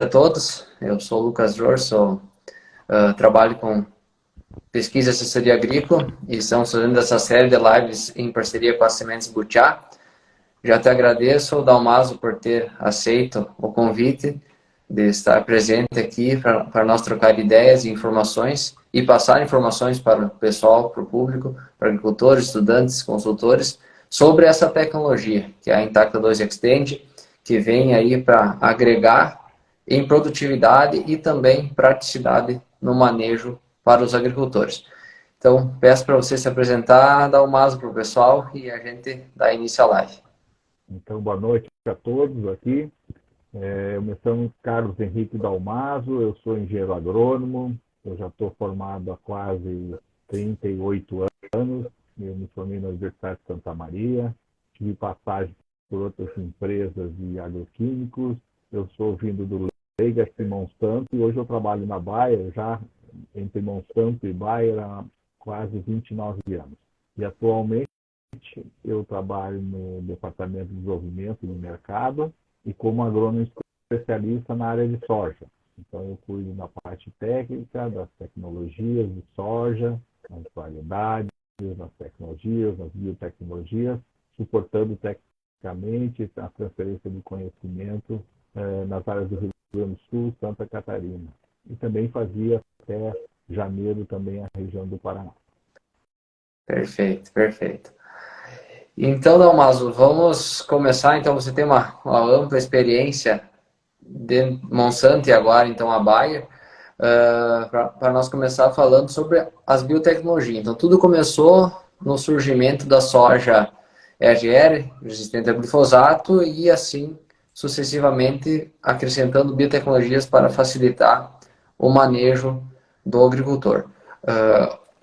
a todos. Eu sou o Lucas Jor, trabalho com pesquisa e assessoria agrícola e estamos fazendo essa série de lives em parceria com a Sementes Butiá. Já te agradeço, Dalmaso, por ter aceito o convite de estar presente aqui para nós trocar ideias e informações e passar informações para o pessoal, para o público, para agricultores, estudantes, consultores, sobre essa tecnologia, que é a Intacta 2 Extend, que vem aí para agregar em produtividade e também praticidade no manejo para os agricultores. Então, peço para você se apresentar, dar o máximo para o pessoal e a gente dá início à live. Então, boa noite a todos aqui. Eu me chamo Carlos Henrique Dalmaso, eu sou engenheiro agrônomo, eu já estou formado há quase 38 anos, eu me formei na Universidade de Santa Maria, tive passagem por outras empresas de agroquímicos, eu sou vindo do Legacy Monsanto e hoje eu trabalho na Bayer, já entre Monsanto e Bayer há quase 29 anos. E atualmente eu trabalho no Departamento de Desenvolvimento do Mercado e como agrônomo especialista na área de soja. Então, eu cuido da parte técnica, das tecnologias de soja, das variedades, das tecnologias, das biotecnologias, suportando tecnicamente a transferência de conhecimento nas áreas do Rio Grande do Sul, Santa Catarina. E também fazia até janeiro também a região do Paraná. Perfeito, perfeito. Então, Dalmaso, vamos começar. Então, você tem uma ampla experiência de Monsanto e agora, então, a Bayer, para nós começar falando sobre as biotecnologias. Então, tudo começou no surgimento da soja EGR, resistente a glifosato, e assim sucessivamente acrescentando biotecnologias para facilitar o manejo do agricultor.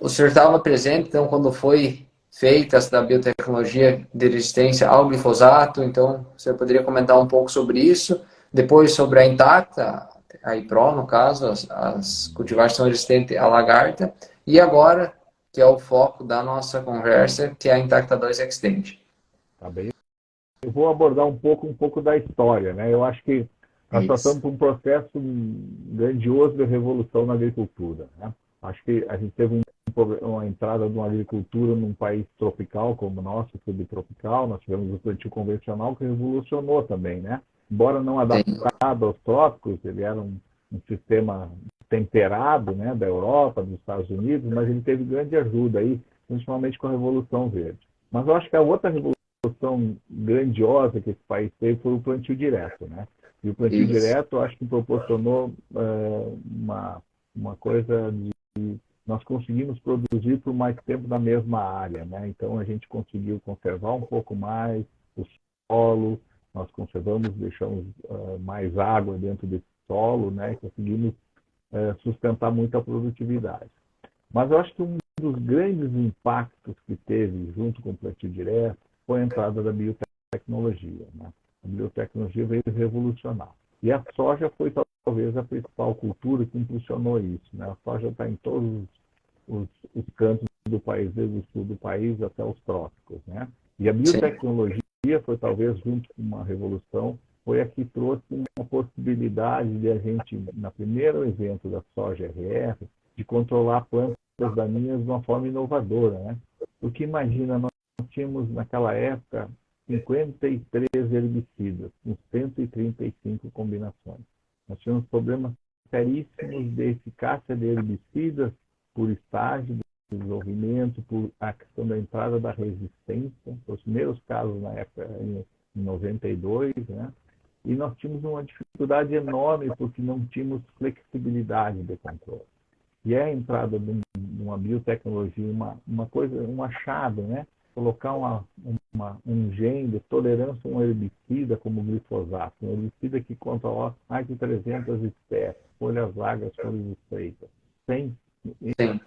O senhor estava presente, então, quando foi feita essa biotecnologia de resistência ao glifosato, então você poderia comentar um pouco sobre isso, depois sobre a Intacta, a IPRO, no caso, as cultivares são resistentes à lagarta, e agora, que é o foco da nossa conversa, que é a Intacta 2 Extend. Tá bem? Eu vou abordar um pouco da história, né? Eu acho que nós Isso. passamos por um processo grandioso de revolução na agricultura, né? Acho que a gente teve uma entrada de uma agricultura num país tropical como o nosso, subtropical. Nós tivemos o plantio convencional que revolucionou também, né? Embora não Sim, adaptado aos trópicos, ele era um sistema temperado, né, da Europa, dos Estados Unidos, mas ele teve grande ajuda aí, principalmente com a Revolução Verde. Mas eu acho que a outra revolução grandiosa que esse país teve foi o plantio direto, né? E o plantio isso. direto, eu acho que proporcionou uma coisa de nós conseguimos produzir por mais tempo na mesma área, né? Então a gente conseguiu conservar um pouco mais o solo, nós conservamos, deixamos mais água dentro desse solo, né? E conseguimos sustentar muito a produtividade. Mas eu acho que um dos grandes impactos que teve junto com o plantio direto foi a entrada da biotecnologia, né? A biotecnologia veio revolucionar. E a soja foi talvez a principal cultura que impulsionou isso, né? A soja está em todos os cantos do país, desde o sul do país até os trópicos, né? E a Sim, biotecnologia foi talvez junto com uma revolução, foi a que trouxe uma possibilidade de a gente, na primeiro evento da soja RR, de controlar plantas daninhas de uma forma inovadora, né? Porque imagina, nós tínhamos naquela época 53 herbicidas, com 135 combinações. Nós tínhamos problemas seríssimos de eficácia de herbicidas por estágio de desenvolvimento, por a questão da entrada da resistência, os primeiros casos na época em 92, né? E nós tínhamos uma dificuldade enorme porque não tínhamos flexibilidade de controle. E é a entrada de uma biotecnologia, uma coisa, um achado, né? Colocar um gene de tolerância a um herbicida como o glifosato, um herbicida que controla mais de 300 espécies, folhas largas, folhas estreitas, sem sim,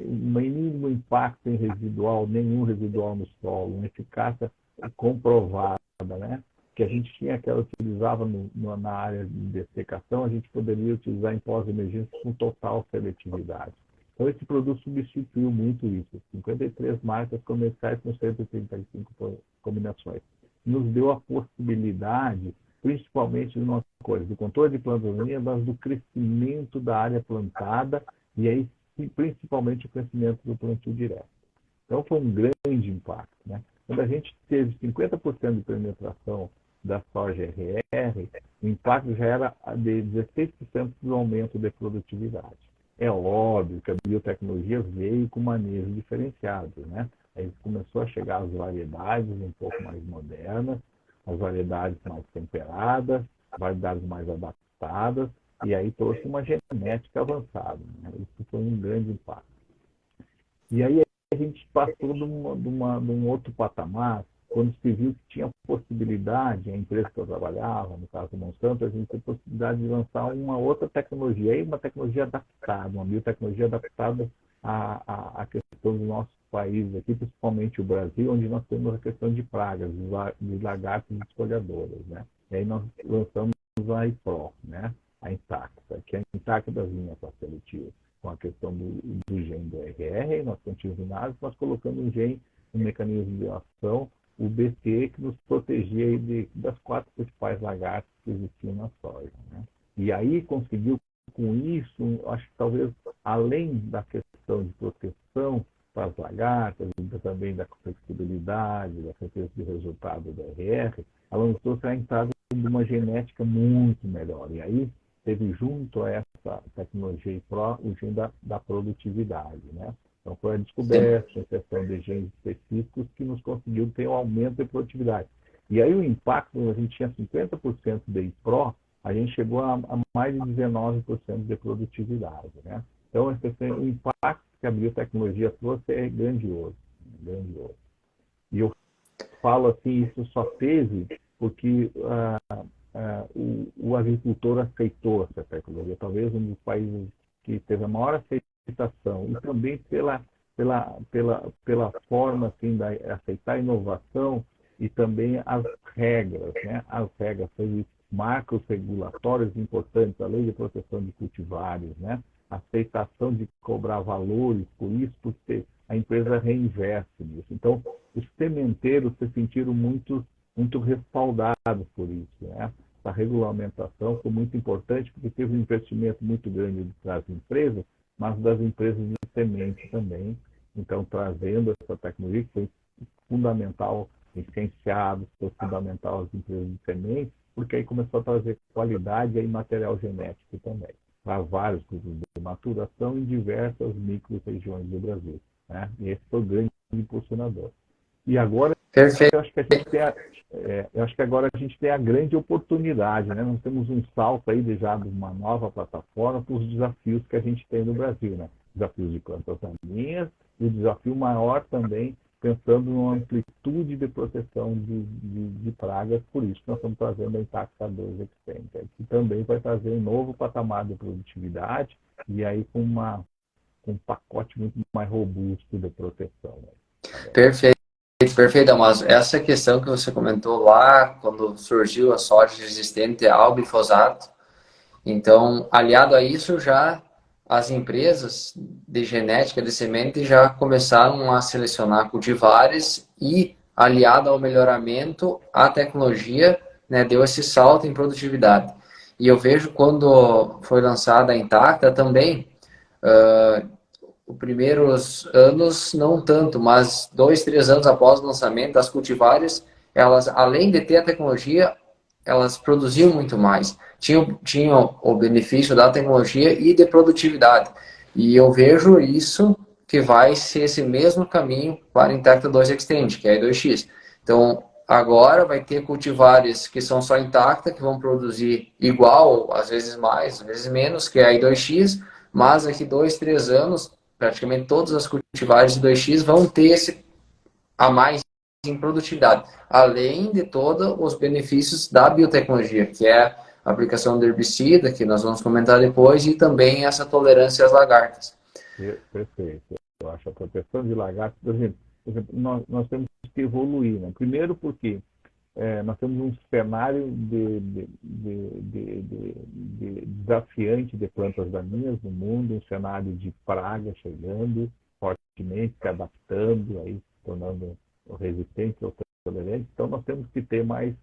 mínimo impacto em residual, nenhum residual no solo, uma eficácia comprovada, né? Que a gente tinha que ela utilizava na área de dessecação, a gente poderia utilizar em pós-emergência com total seletividade. Então, esse produto substituiu muito isso. 53 marcas comerciais com 135 combinações. Nos deu a possibilidade principalmente de uma coisa, do controle de plantas daninhas, mas do crescimento da área plantada e aí principalmente o crescimento do plantio direto. Então foi um grande impacto, né? Quando a gente teve 50% de penetração da soja RR, o impacto já era de 16% do aumento de produtividade. É óbvio que a biotecnologia veio com manejo diferenciado, né? Aí começou a chegar as variedades um pouco mais modernas, as variedades mais temperadas, variedades mais adaptadas, e aí trouxe uma genética avançada, né? Isso foi um grande impacto. E aí a gente passou de um outro patamar, quando se viu que tinha possibilidade, a empresa que eu trabalhava, no caso do Monsanto, a gente tinha possibilidade de lançar uma outra tecnologia, aí uma tecnologia adaptada, uma biotecnologia adaptada à questão do nosso país aqui, principalmente o Brasil, onde nós temos a questão de pragas, de lagartos esfolhadoras, né? E aí nós lançamos a IPRO, né? A Intacta, que é a Intacta das linhas facilitivas, com a questão do gene do RR, nós continuamos, nós colocando um gene, um mecanismo de ação, o BT, que nos protegia das 4 principais lagartas que existiam na soja, né? E aí conseguiu, com isso, acho que talvez, além da questão de proteção para as lagartas, e também da flexibilidade, da certeza de resultado do RR, ela nos trouxe a entrada de uma genética muito melhor. E aí teve junto a essa tecnologia IPRO o gene da produtividade, né? Então foi a descoberta, a inserção de genes específicos que nos conseguiu ter um aumento de produtividade. E aí o impacto, a gente tinha 50% de IPRO, a gente chegou a mais de 19% de produtividade, né? Então o impacto que a biotecnologia trouxe é grandioso, grandioso. E eu falo assim, isso só teve porque o agricultor aceitou essa tecnologia, talvez um dos países que teve a maior aceitação, e também pela forma assim, de aceitar a inovação e também as regras, né? As regras, teve marcos regulatórios importantes, a lei de proteção de cultivares, né? A aceitação de cobrar valores por isso, porque a empresa reinveste nisso. Então, os sementeiros se sentiram muito respaldados por isso, né? A regulamentação foi muito importante porque teve um investimento muito grande das empresas, mas das empresas de semente também. Então, trazendo essa tecnologia que foi fundamental em ciênciados, foi fundamental às empresas de semente, porque aí começou a trazer qualidade e material genético também, para vários grupos de maturação em diversas micro-regiões do Brasil, né? E esse foi o grande impulsionador. E agora Perfeito. eu acho que a gente tem eu acho que agora a gente tem a grande oportunidade, né? Nós temos um salto aí já de uma nova plataforma para os desafios que a gente tem no Brasil, né? Desafios de plantas daninhas e o desafio maior também pensando numa amplitude de proteção de pragas, por isso que nós estamos trazendo a Intacta 2 Extend, que também vai trazer um novo patamar de produtividade e aí com um pacote muito mais robusto de proteção, né? Perfeito, perfeito, Damaso. Essa questão que você comentou lá, quando surgiu a soja resistente ao glifosato, então, aliado a isso, já as empresas de genética de semente já começaram a selecionar cultivares e, aliado ao melhoramento, a tecnologia, né, deu esse salto em produtividade. E eu vejo quando foi lançada a Intacta também, os primeiros anos não tanto, mas 2, 3 anos após o lançamento, as cultivares, elas, além de ter a tecnologia, elas produziam muito mais. Tinham o benefício da tecnologia e de produtividade. E eu vejo isso que vai ser esse mesmo caminho para a Intacta 2 Extend, que é a I2X. Então, agora vai ter cultivares que são só intacta, que vão produzir igual, às vezes mais, às vezes menos, que é a I2X, mas daqui 2, 3 anos, praticamente todas as cultivares de 2X vão ter esse a mais em produtividade, além de todos os benefícios da biotecnologia, que é a aplicação de herbicida, que nós vamos comentar depois, e também essa tolerância às lagartas. Perfeito. Eu acho a proteção de lagartos, por exemplo, nós temos que evoluir, né? Primeiro porque nós temos um cenário desafiante de plantas daninhas no mundo, um cenário de praga chegando fortemente, se adaptando, aí, se tornando resistente ou tolerante. Então, nós temos que ter mais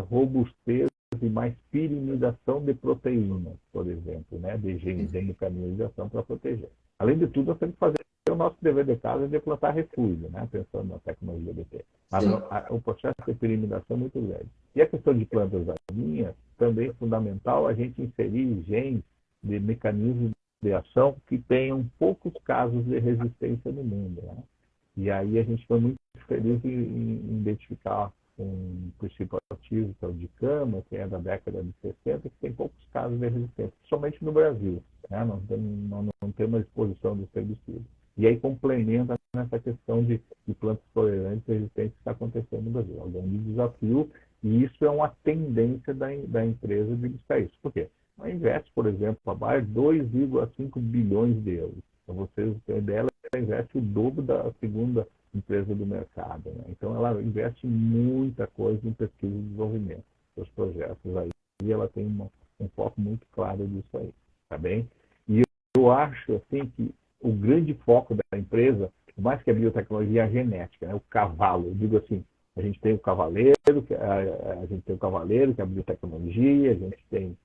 robustez e mais pirimidação de proteínas, por exemplo, né, de genes, de mecanismos de ação para proteger. Além de tudo, nós temos que fazer o nosso dever de casa de plantar refúgio, né, pensando na tecnologia BT. Mas o processo de pirimidação é muito grande. E a questão de plantas daninhas, também é fundamental a gente inserir genes de mecanismos de ação que tenham poucos casos de resistência no mundo, né? E aí a gente foi muito feliz em identificar um princípio ativo, que é o dicama, que é da década de 60, que tem poucos casos de resistência, somente no Brasil, né? Não temos exposição dos herbicidas. E aí complementa nessa questão de plantas tolerantes e resistentes que está acontecendo no Brasil. É um grande desafio, e isso é uma tendência da empresa de buscar isso. Por quê? Ela investe, por exemplo, a Bayer 2,5 bilhões de euros. Para vocês terem ideia, ela investe o dobro da segunda empresa do mercado, né? Então, ela investe muita coisa em pesquisa e desenvolvimento dos projetos aí. E ela tem um foco muito claro disso aí, tá bem? E eu acho, assim, que o grande foco da empresa, mais que a biotecnologia, é a genética, né? O cavalo. Eu digo assim, a gente tem o cavaleiro, que é a biotecnologia, a gente tem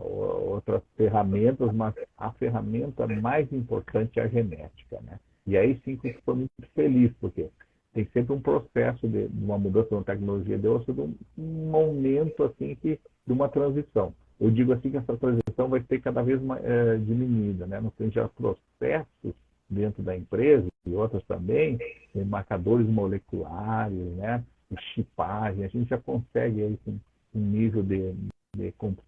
outras ferramentas, mas a ferramenta mais importante é a genética, né? E aí sim que eu estou muito feliz, porque tem sempre um processo de uma mudança na tecnologia de osso, de um momento assim de uma transição. Eu digo assim que essa transição vai ser cada vez mais diminuída, né? Nós temos já processos dentro da empresa e outras também, marcadores moleculares, né? Chipagem, a gente já consegue aí um nível de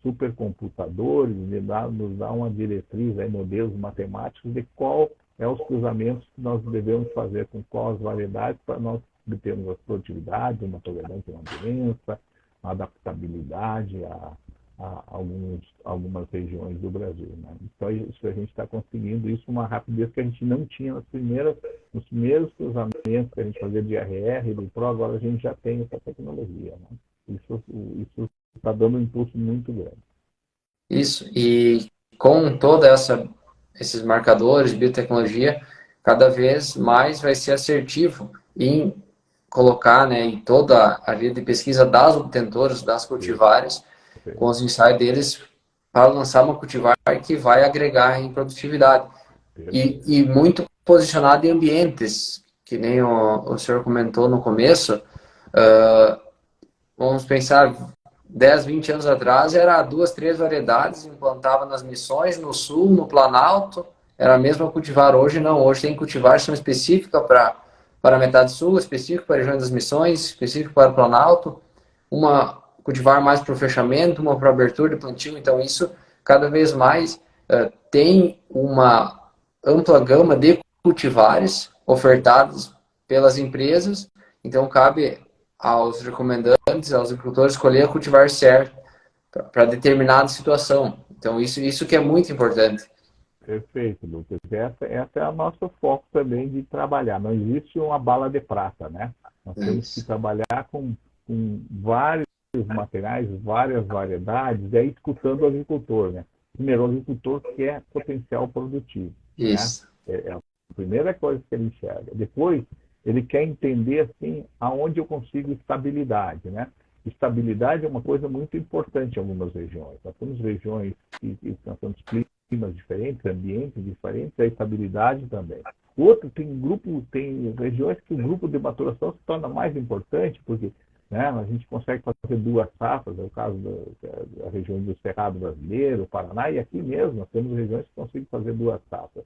supercomputadores, nos dá uma diretriz, aí, modelos matemáticos de qual é os cruzamentos que nós devemos fazer com quais variedades para nós obtermos a produtividade, uma tolerância a uma doença, uma adaptabilidade a algumas regiões do Brasil, né? Então, isso a gente está conseguindo isso uma rapidez que a gente não tinha nos primeiros cruzamentos que a gente fazia de IRR e do PRO, agora a gente já tem essa tecnologia, né? Isso está dando um impulso muito grande. Isso, e com esses marcadores de biotecnologia, cada vez mais vai ser assertivo em colocar, né, em toda a linha de pesquisa das obtentoras, das cultivares, com os ensaios deles, para lançar uma cultivar que vai agregar em produtividade. E muito posicionado em ambientes, que nem o senhor comentou no começo, vamos pensar 10, 20 anos atrás, era 2, 3 variedades, implantava nas missões, no sul, no Planalto, era a mesma cultivar. Hoje não, hoje tem cultivar que são específicas para a metade sul, específico para a região das missões, específico para o Planalto, uma cultivar mais para o fechamento, uma para a abertura de plantio. Então isso cada vez mais tem uma ampla gama de cultivares ofertados pelas empresas, então cabe aos recomendantes, aos agricultores, escolher a cultivar certo para determinada situação. Então, isso que é muito importante. Perfeito, Lucas. Essa é o nosso foco também de trabalhar. Não existe uma bala de prata, né? Nós temos que trabalhar com vários materiais, várias variedades, e aí escutando o agricultor, né? Primeiro, o agricultor quer potencial produtivo, Isso. né? É a primeira coisa que ele enxerga. Depois, ele quer entender, assim, aonde eu consigo estabilidade, né? Estabilidade é uma coisa muito importante em algumas regiões. Nós temos regiões que nós temos climas diferentes, ambientes diferentes, a estabilidade também. Outro, tem regiões que o grupo de maturação se torna mais importante, porque, né, a gente consegue fazer 2 safras, é o caso da região do Cerrado brasileiro, Paraná, e aqui mesmo nós temos regiões que conseguem fazer 2 safras.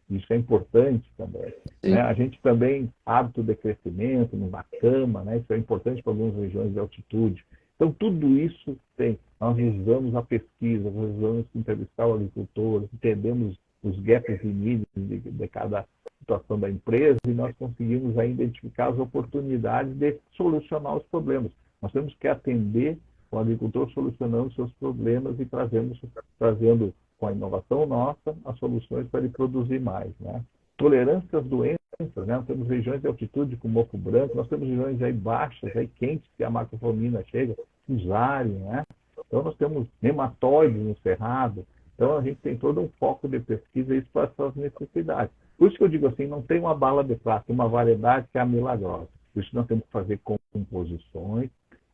Isso é importante também. Né? A gente também, hábito de crescimento, numa cama, né? Isso é importante para algumas regiões de altitude. Então, tudo isso tem. Nós usamos a pesquisa, nós usamos entrevistar o agricultor, entendemos os gaps e needs de cada situação da empresa e nós conseguimos aí identificar as oportunidades de solucionar os problemas. Nós temos que atender o agricultor solucionando seus problemas e trazendo com a inovação nossa, as soluções para ele produzir mais, né? Tolerância às doenças, né? Nós temos regiões de altitude com mofo branco, nós temos regiões aí baixas, aí quentes, que a macrofomina chega, fusário, né? Então nós temos nematóides no cerrado, então a gente tem todo um foco de pesquisa isso para essas necessidades. Por isso que eu digo assim, não tem uma bala de prata, tem uma variedade que é a milagrosa. Por isso nós temos que fazer composições,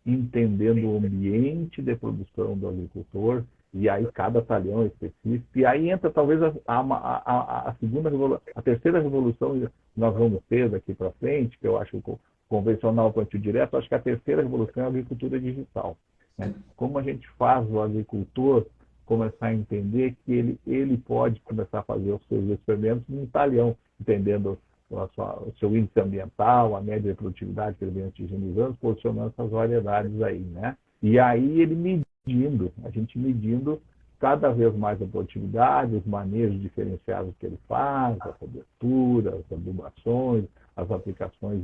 entendendo o ambiente de produção do agricultor, e aí cada talhão é específico, e aí entra talvez a segunda revolução, a terceira revolução que nós vamos ter daqui para frente, que eu acho que o convencional plantio direto, acho que a terceira revolução é a agricultura digital. Né? Como a gente faz o agricultor começar a entender que ele pode começar a fazer os seus experimentos num talhão, entendendo o seu índice ambiental, a média de produtividade que ele vem atingindo nos anos, posicionando essas variedades aí, né? E aí ele medindo, a gente medindo cada vez mais a produtividade, os manejos diferenciados que ele faz, a cobertura, as adubações, as aplicações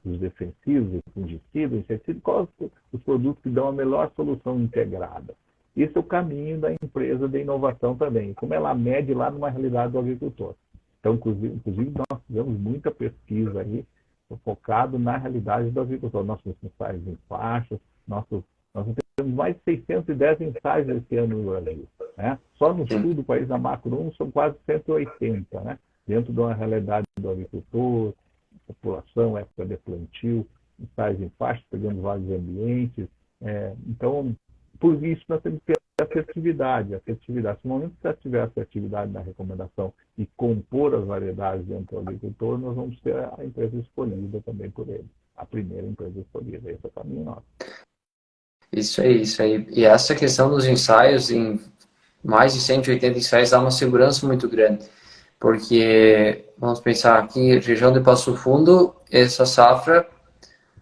dos defensivos, dos fungicidas, inseticidas, quais os produtos que dão a melhor solução integrada. Esse é o caminho da empresa de inovação também, como ela mede lá numa realidade do agricultor. Então, inclusive, nós fizemos muita pesquisa aí, focado na realidade do agricultor. Nossos ensaios em faixas, nós temos mais de 610 ensaios esse ano no Brasil. Né? Só no sul do país, na Macro 1, são quase 180, né? Dentro de uma realidade do agricultor, população, época de plantio, ensaios em faixas, pegando vários ambientes. Então, por isso, nós temos que ter assertividade. No momento que você tiver assertividade na recomendação e compor as variedades dentro do agricultor, nós vamos ter a empresa escolhida também por ele. A primeira empresa escolhida. Esse é o caminho nosso. Isso aí, isso aí. E essa questão dos ensaios, em mais de 180 ensaios, dá uma segurança muito grande. Porque, vamos pensar aqui, região de Passo Fundo, essa safra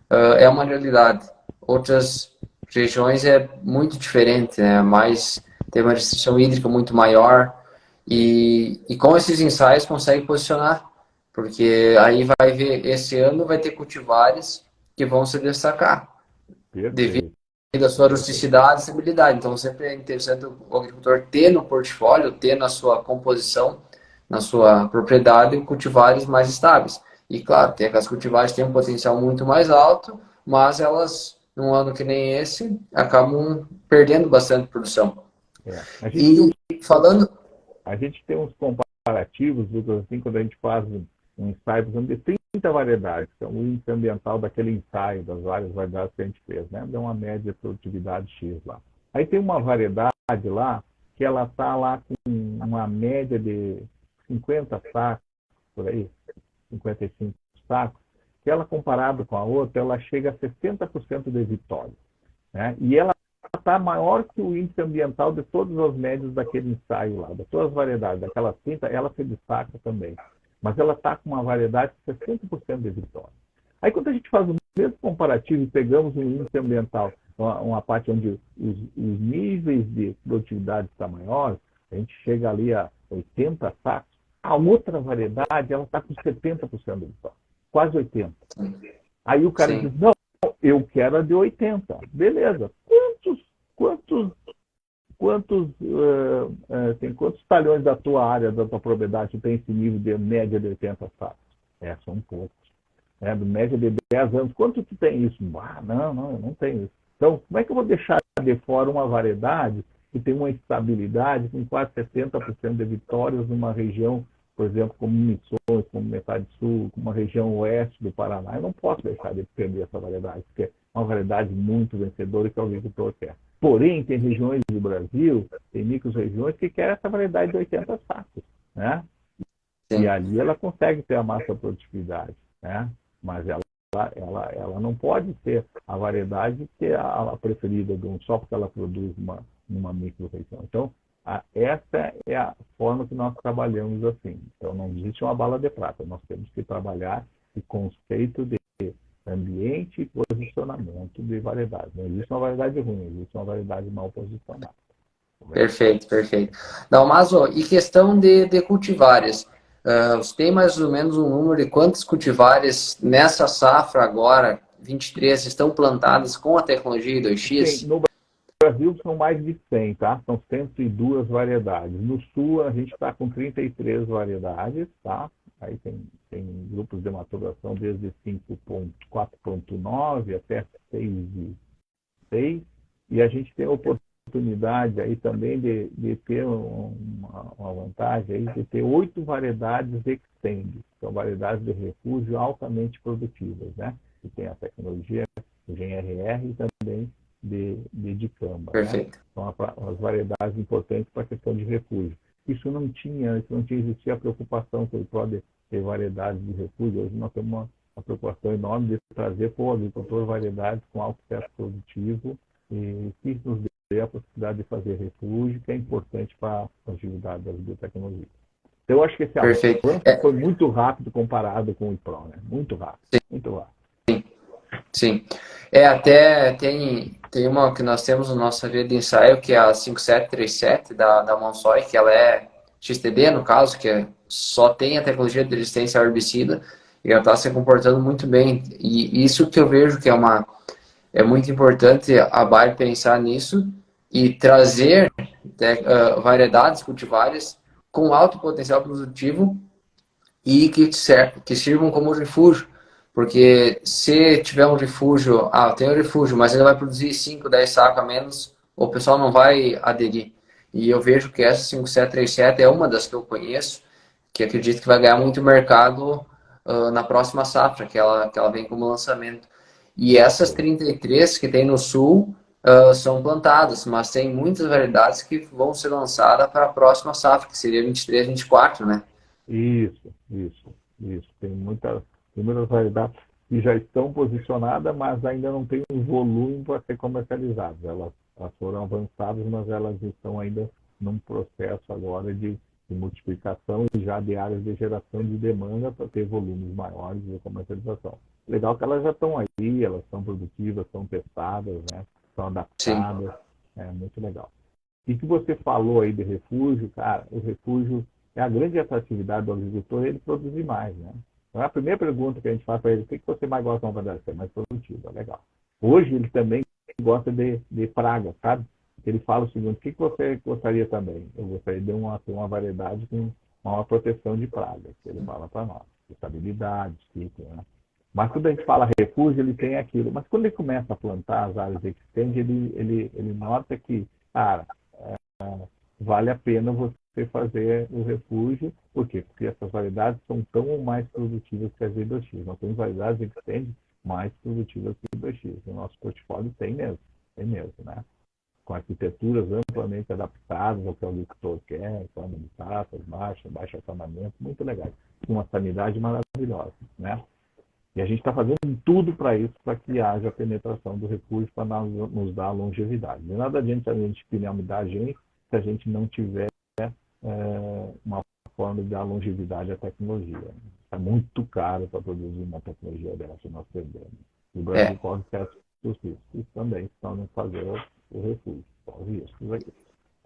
é uma realidade. Outras regiões é muito diferente, né? Tem uma restrição hídrica muito maior. E com esses ensaios consegue posicionar. Porque aí vai ver, esse ano vai ter cultivares que vão se destacar. Devido Perfeito. da sua rusticidade e estabilidade. Então, sempre é interessante o agricultor ter no portfólio, ter na sua composição, na sua propriedade, cultivares mais estáveis. E, claro, tem aquelas cultivares que têm um potencial muito mais alto, mas elas, num ano que nem esse, acabam perdendo bastante produção. A gente tem E falando... A gente tem uns comparativos, assim, quando a gente faz um ensaio, por exemplo, de 30 variedades, que é o índice ambiental daquele ensaio, das várias variedades que a gente fez, né? Deu uma média de produtividade X lá. Aí tem uma variedade lá, que ela está lá com uma média de 50 sacos, por aí, 55 sacos, que ela, comparado com a outra, ela chega a 60% de vitória. Né? E ela está maior que o índice ambiental de todas as médias daquele ensaio lá, de todas as variedades, daquelas 30, ela se destaca também. Mas ela está com uma variedade de 60% de vitória. Aí quando a gente faz o mesmo comparativo e pegamos um índice ambiental, uma parte onde os níveis de produtividade estão maiores, a gente chega ali a 80 sacos, a outra variedade ela está com 70% de vitória, quase 80%. Aí o cara diz, não, eu quero a de 80. Beleza. Quantos talhões da tua área, da tua propriedade, tem esse nível de média de 80 sacos? São poucos. De média de 10 anos. Quanto tu tem isso? Não, eu não tenho isso. Então, como é que eu vou deixar de fora uma variedade que tem uma estabilidade com quase 70% de vitórias numa região, por exemplo, como Missões, como Metade Sul, como uma região oeste do Paraná? Eu não posso deixar de perder essa variedade, porque é uma variedade muito vencedora que o agricultor quer. Porém, tem regiões do Brasil, tem micro-regiões que querem essa variedade de 80 sacos. Né? E ali ela consegue ter a massa produtividade. Né? Mas ela não pode ser a variedade que é a preferida de só porque ela produz uma micro-região. Então, essa é a forma que nós trabalhamos assim. Então, não existe uma bala de prata. Nós temos que trabalhar o conceito de ambiente e posicionamento de variedade. Não existe uma variedade ruim, existe uma variedade mal posicionada. Perfeito, perfeito. Dalmaso, e questão de cultivares? Você tem mais ou menos um número de quantas cultivares nessa safra agora, 23, estão plantadas com a tecnologia I2X? Sim, no Brasil são mais de 100, tá? São 102 variedades. No Sul, a gente está com 33 variedades, tá? Aí tem grupos de maturação desde 5.4.9 até 6 e a gente tem a oportunidade aí também de ter uma vantagem aí de ter 8 variedades extend, que são variedades de refúgio altamente produtivas, né? Que tem a tecnologia o GNRR e também de dicamba, né? Perfeito. São as variedades importantes para a questão de refúgio. Isso não tinha existia a preocupação com o IPRO de ter variedades de refúgio. Hoje nós temos uma preocupação enorme de trazer para o agricultor variedades com alto teto produtivo e que nos dê a possibilidade de fazer refúgio, que é importante para a atividade das biotecnologias. Então, eu acho que esse Perfeito. avanço foi muito rápido comparado com o IPRO, né? Muito rápido, muito rápido. Sim. Até tem uma que nós temos no nosso área de ensaio, que é a 5737 da Monsoy, que ela é XTD, no caso, só tem a tecnologia de resistência ao herbicida, e ela está se comportando muito bem. E isso que eu vejo que é muito importante a Bayer pensar nisso e trazer variedades cultivares com alto potencial produtivo e que sirvam como refúgio. Porque se tiver um refúgio, tem um refúgio, mas ele vai produzir 5, 10 sacos a menos, o pessoal não vai aderir. E eu vejo que essa 5737 é uma das que eu conheço, que acredito que vai ganhar muito mercado na próxima safra, que ela vem como lançamento. E essas 33 que tem no sul são plantadas, mas tem muitas variedades que vão ser lançadas para a próxima safra, que seria 23, 24, né? Isso. Tem muitas variedades que já estão posicionadas, mas ainda não tem um volume para ser comercializadas. Elas foram avançadas, mas elas estão ainda num processo agora de multiplicação e já de áreas de geração de demanda para ter volumes maiores de comercialização. Legal que elas já estão aí, elas são produtivas, são testadas, né? São Sim. adaptadas, é muito legal. E que você falou aí de refúgio, cara, o refúgio é a grande atratividade do agricultor, ele produzir mais, né? Então, a primeira pergunta que a gente faz para ele, o que você mais gosta de uma variedade? Ser mais produtiva, legal. Hoje ele também gosta de praga, sabe? Ele fala o seguinte, o que você gostaria também? Eu gostaria de ter uma variedade com maior proteção de pragas, que ele fala para nós. Estabilidade, ciclo, né? Mas quando a gente fala refúgio, ele tem aquilo. Mas quando ele começa a plantar as áreas existentes, ele nota que, cara, vale a pena você fazer o refúgio. Por quê? Porque essas variedades são tão ou mais produtivas que as I2X. Nós temos variedades existentes mais produtivas que I2X. O nosso portfólio tem mesmo, né? Com arquiteturas amplamente adaptadas ao que o agricultor quer, forma de taxas, baixo acabamento, muito legal. Com uma sanidade maravilhosa, né? E a gente está fazendo tudo para isso, para que haja penetração do refúgio, para nos dar longevidade. De nada adianta a gente dar a gente se a gente não tiver uma forma de dar longevidade à tecnologia. É muito caro para produzir uma tecnologia dessa, nós perdemos. E o Brasil É. corre certos riscos também, estão não fazer o refúgio. Corre riscos aqui.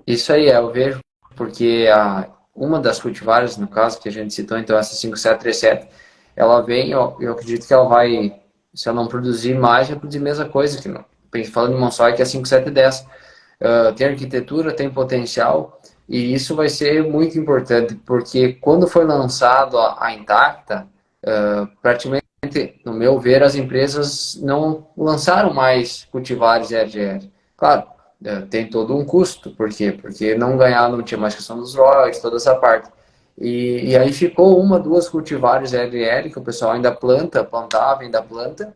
Isso aí, eu vejo, porque uma das cultivares, no caso, que a gente citou, então, essa 5737, ela vem, eu acredito que ela vai, se ela não produzir mais, vai produzir a mesma coisa, falando de Monsoy, que é a 5710. Tem arquitetura, tem potencial, e isso vai ser muito importante, porque quando foi lançado a Intacta, praticamente, no meu ver, as empresas não lançaram mais cultivares RGR. Claro, tem todo um custo, por quê? Porque não tinha mais questão dos royalties, toda essa parte. E aí ficou uma, duas cultivares RL, que o pessoal ainda plantava, ainda planta,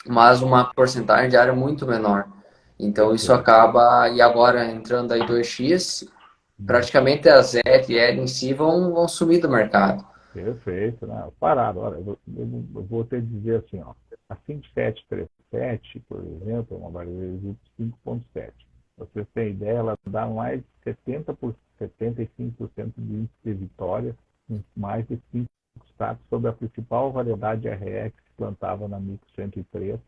mas uma porcentagem de área muito menor. Então isso Perfeito. acaba, e agora entrando aí 2X, praticamente as RL em si vão sumir do mercado. Perfeito, né? Parado, olha, eu vou te dizer assim, ó, a 5737, por exemplo, é uma variedade de 5.7. Você tem ideia, ela dá mais de 75% de índice de vitória, com mais de 5 destaques sobre a principal variedade RE que se plantava na Mix 103,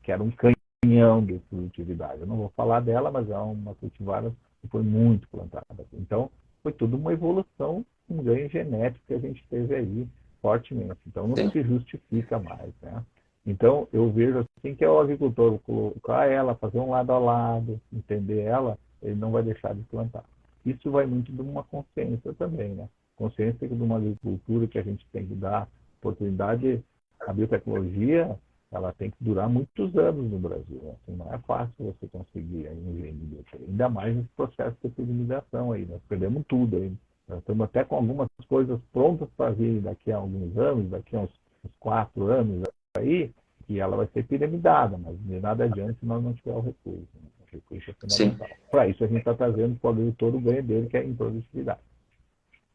que era um canhão de produtividade. Eu não vou falar dela, mas é uma cultivar que foi muito plantada. Então, foi tudo uma evolução, um ganho genético que a gente teve aí fortemente. Então não Sim. se justifica mais, né? Então eu vejo assim que é o agricultor colocar ela, fazer um lado a lado, entender ela, ele não vai deixar de plantar. Isso vai muito de uma consciência também, né? Consciência de uma agricultura que a gente tem que dar oportunidade. A biotecnologia, ela tem que durar muitos anos no Brasil. Né? Assim, não é fácil você conseguir aí um engenho de biotecnologia. Ainda mais nesse processo de pigmentação aí. Nós perdemos tudo aí. Nós estamos até com algumas coisas prontas para vir daqui a alguns anos, daqui a uns 4 anos aí, que ela vai ser piramidada, mas de nada adianta se nós não tivermos o recurso. Né? O recurso é Sim, fundamental. Para isso a gente está trazendo para o agricultor o ganho dele, que é em produtividade.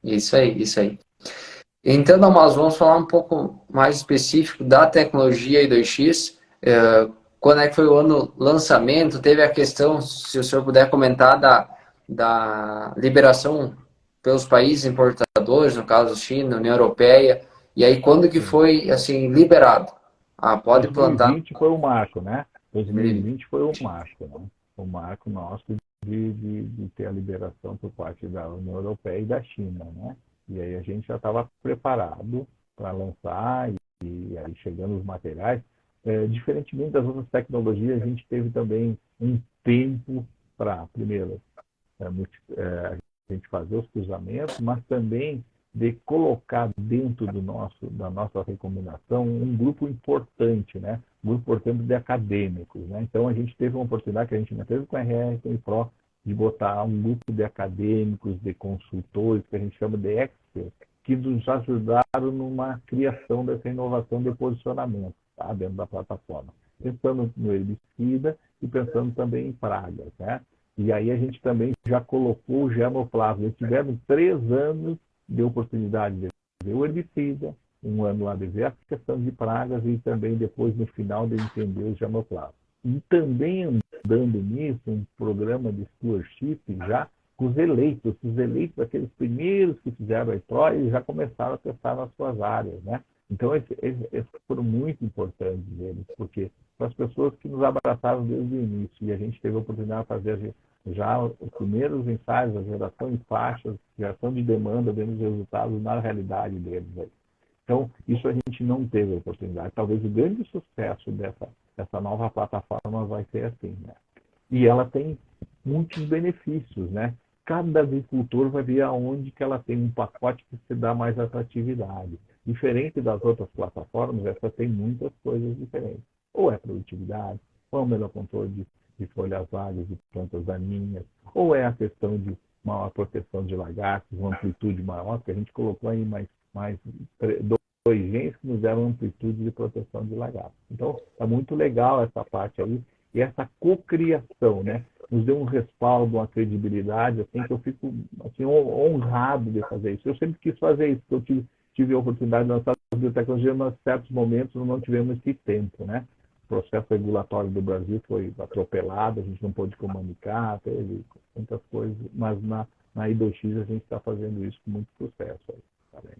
isso aí, isso aí. Então, nós vamos falar um pouco mais específico da tecnologia I2X. Quando é que foi o ano lançamento? Teve a questão, se o senhor puder comentar, da liberação pelos países importadores, no caso China, União Europeia, e aí quando que Sim. foi assim liberado? Ah, pode plantar. 2020 foi o marco, né? 2020 foi o marco, né? O marco nosso de ter a liberação por parte da União Europeia e da China, né? E aí a gente já estava preparado para lançar e aí chegando os materiais. Diferentemente das outras tecnologias, a gente teve também um tempo para, primeiro, a gente fazer os cruzamentos, mas também de colocar dentro da nossa recomendação um grupo importante, né? Um grupo importante de acadêmicos, né? Então a gente teve uma oportunidade que a gente não teve com a RR, com o IPRO, de botar um grupo de acadêmicos, de consultores, que a gente chama de experts, que nos ajudaram numa criação dessa inovação de posicionamento, tá? Dentro da plataforma. Pensando no herbicida e pensando também em pragas, né? E aí a gente também já colocou o germoplasma. Eles tiveram 3 anos de oportunidade de ver o herbicida, um ano lá de ver a questão de pragas e também depois no final de entender o germoplasma. E também andando nisso, um programa de stewardship já com os eleitos, aqueles primeiros que fizeram a IPRO, eles já começaram a testar nas suas áreas, né? Então, esses foram muito importantes eles, porque para as pessoas que nos abraçaram desde o início, e a gente teve a oportunidade de fazer já os primeiros ensaios, a geração de faixas, geração de demanda, vendo os resultados na realidade deles. Aí. Então, isso a gente não teve a oportunidade. Talvez o grande sucesso dessa nova plataforma vai ser assim, né? E ela tem muitos benefícios, né? Cada agricultor vai ver aonde que ela tem um pacote que se dá mais atratividade. Diferente das outras plataformas, essa tem muitas coisas diferentes. Ou é produtividade, ou é o melhor controle de folhas vagas, de plantas daninhas, ou é a questão de maior proteção de lagartos, uma amplitude maior, porque a gente colocou aí mais 2 genes que nos deram amplitude de proteção de lagartos. Então, está muito legal essa parte aí, e essa cocriação, né? Nos deu um respaldo, uma credibilidade, assim, que eu fico assim, honrado de fazer isso. Eu sempre quis fazer isso, porque eu tive a oportunidade de lançar a biotecnologia, mas em certos momentos não tivemos esse tempo, né? O processo regulatório do Brasil foi atropelado, a gente não pôde comunicar, teve muitas coisas, mas na I2X a gente está fazendo isso com muito sucesso. Aí, tá bem?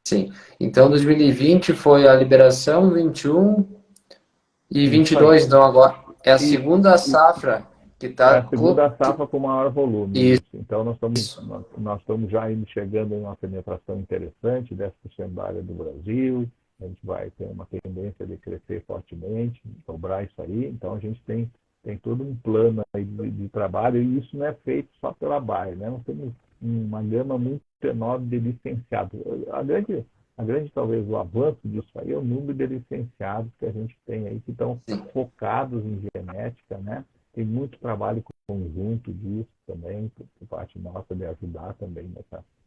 Sim. Então, 2020 foi a liberação, 21 e Isso aí. 22, então agora é a E, segunda e safra que é está. a segunda safra com maior volume. Isso. Então, Isso. nós estamos já chegando em uma penetração interessante, 10% da área do Brasil. A gente vai ter uma tendência de crescer fortemente, dobrar isso aí. Então, a gente tem todo um plano aí de trabalho, e isso não é feito só pela Bayer, né? Nós temos uma gama muito enorme de licenciados. A grande, talvez, o avanço disso aí é o número de licenciados que a gente tem aí, que estão focados em genética, né? Tem muito trabalho conjunto disso também, por parte nossa, de ajudar também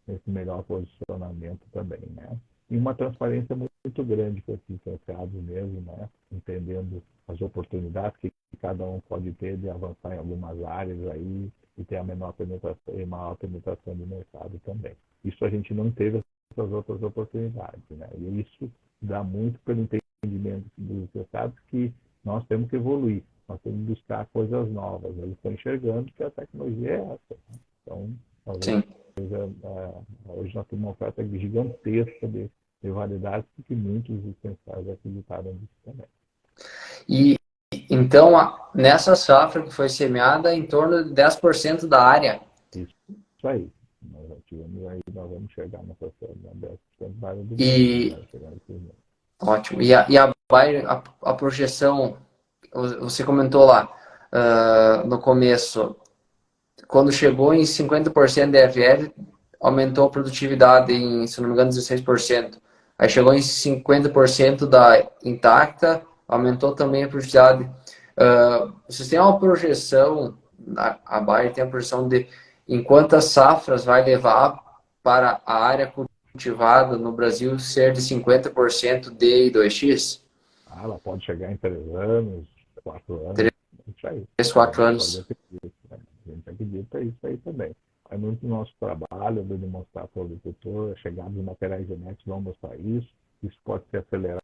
nesse melhor posicionamento também, né? E uma transparência muito grande com esses licenciados mesmo, né? Entendendo as oportunidades que cada um pode ter de avançar em algumas áreas aí e ter a menor penetração e maior penetração do mercado também. Isso a gente não teve essas outras oportunidades, né? E isso dá muito pelo entendimento dos licenciados que nós temos que evoluir. Nós temos que buscar coisas novas. Eles estão enxergando que a tecnologia é essa. Né? Então, talvez, hoje nós temos uma oferta gigantesca de variedades, porque muitos licenciados acreditaram nisso também. E então, nessa safra que foi semeada, em torno de 10% da área. Isso aí. Nós vamos chegar nessa 10% da área do Brasil. E ótimo. E a Bayer, a projeção, você comentou lá no começo, quando chegou em 50% de FF, aumentou a produtividade em, se não me engano, 16%. Aí chegou em 50% da intacta, aumentou também a produtividade. Vocês têm uma projeção, a Bayer tem a projeção de em quantas safras vai levar para a área cultivada no Brasil ser de 50% de I2X? ela pode chegar em 3 anos, 4 anos, isso aí. 3, A 4 gente pode anos. acreditar, né? A gente acredita isso aí também. É muito do nosso trabalho de demonstrar para o agricultor, a chegada dos materiais genéticos vão mostrar isso. Isso pode ser acelerado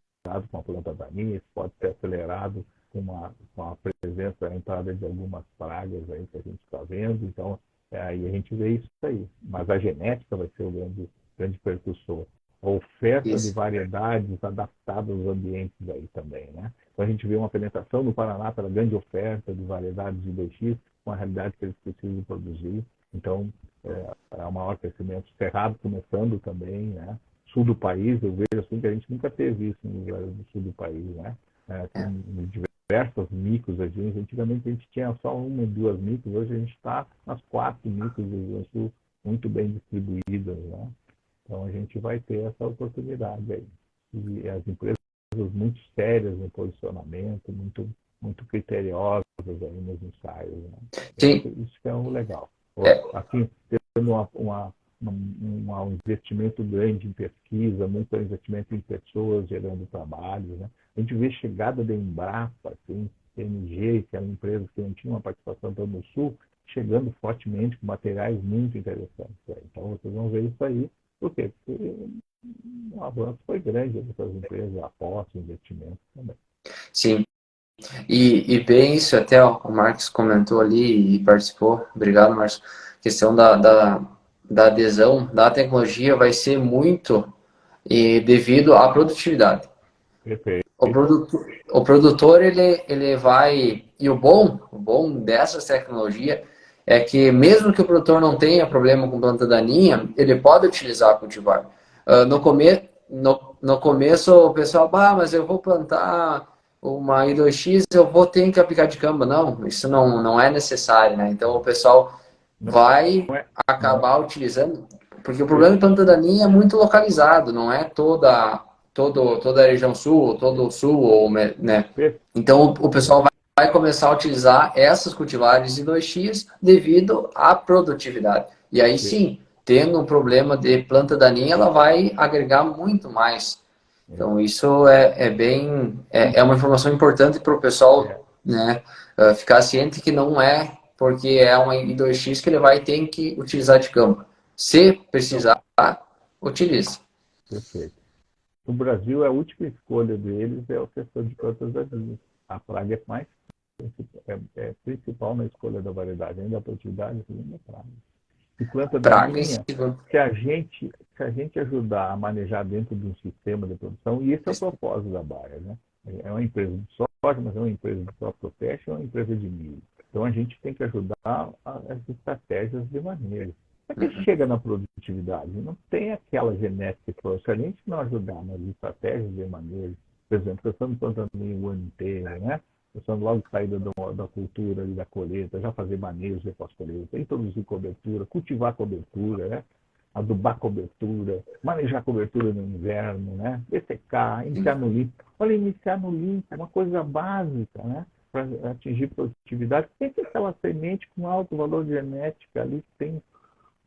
com a planta daninha, isso pode ser acelerado com a presença, a entrada de algumas pragas aí que a gente está vendo. Então, aí a gente vê isso aí. Mas a genética vai ser o grande percussor. A oferta de Isso. variedades adaptadas aos ambientes aí também, né? Então a gente vê uma penetração no Paraná pela grande oferta de variedades de 2X, com a realidade que eles precisam produzir. Então, é o maior crescimento. Cerrado começando também, né? Sul do país, eu vejo assim que a gente nunca teve isso no sul do país, né? É. Com diversas micros regiões. Antigamente a gente tinha só uma ou duas micros, hoje a gente está nas 4 micros regiões sul muito bem distribuídas, né? Então a gente vai ter essa oportunidade aí. E as empresas muito sérias no posicionamento, muito criteriosas aí nos ensaios, né? Sim. Isso que é o legal. É, Assim, tendo um investimento grande em pesquisa, muito investimento em pessoas gerando trabalhos, né? A gente vê chegada da Embrapa, assim, TNG, que é uma empresa que não tinha uma participação tão no Sul, chegando fortemente com materiais muito interessantes. Então, vocês vão ver isso aí. Por quê? Porque o avanço foi grande dessas empresas, apostas, investimentos também. sim. E bem isso, até ó, o Marcos comentou ali e participou. Obrigado, Marcos. A questão da adesão da tecnologia vai ser muito devido à produtividade. Perfeito. O produtor ele vai. E o bom dessas tecnologias é que, mesmo que o produtor não tenha problema com planta daninha, ele pode utilizar a cultivar. No começo, o pessoal, mas eu vou plantar uma I2X, eu vou ter que aplicar de camba. Não, isso não é necessário, né? Então, o pessoal Não vai é, não acabar utilizando, porque o é, problema de planta daninha é muito localizado, não é toda a região sul, todo o sul, ou, né? Então o pessoal vai começar a utilizar essas cultivares de 2X devido à produtividade. E aí sim, tendo um problema de planta daninha, ela vai agregar muito mais. Então isso é uma informação importante para o é, pessoal, né, ficar ciente que não é porque é uma I2X que ele vai ter que utilizar de campo. Se não, precisar, utilize. perfeito. No Brasil, a última escolha deles é o setor de plantas daninhas. A praga é mais principal na escolha da variedade. Ainda a produtividade, a segunda praga. E planta Praga em daninha, cima. se a gente ajudar a manejar dentro de um sistema de produção, e esse é o propósito da Bayer, né? É uma empresa de soja, mas é uma empresa de crop protection, é uma empresa de milho. Então a gente tem que ajudar as estratégias de manejo. Para que chega na produtividade? Não tem aquela genética que se a gente não ajudar nas estratégias de manejo, por exemplo, nós estamos plantando o ano inteiro, né? Pensando logo saída da cultura e da colheita, já fazer manejo de pós-colheita, introduzir cobertura, cultivar cobertura, né? Adubar cobertura, manejar cobertura no inverno, né? Dessecar, iniciar no limpo. Olha, iniciar no limpo, uma coisa básica, né? Para atingir produtividade. Tem que ter aquela semente com alto valor genético ali, que tem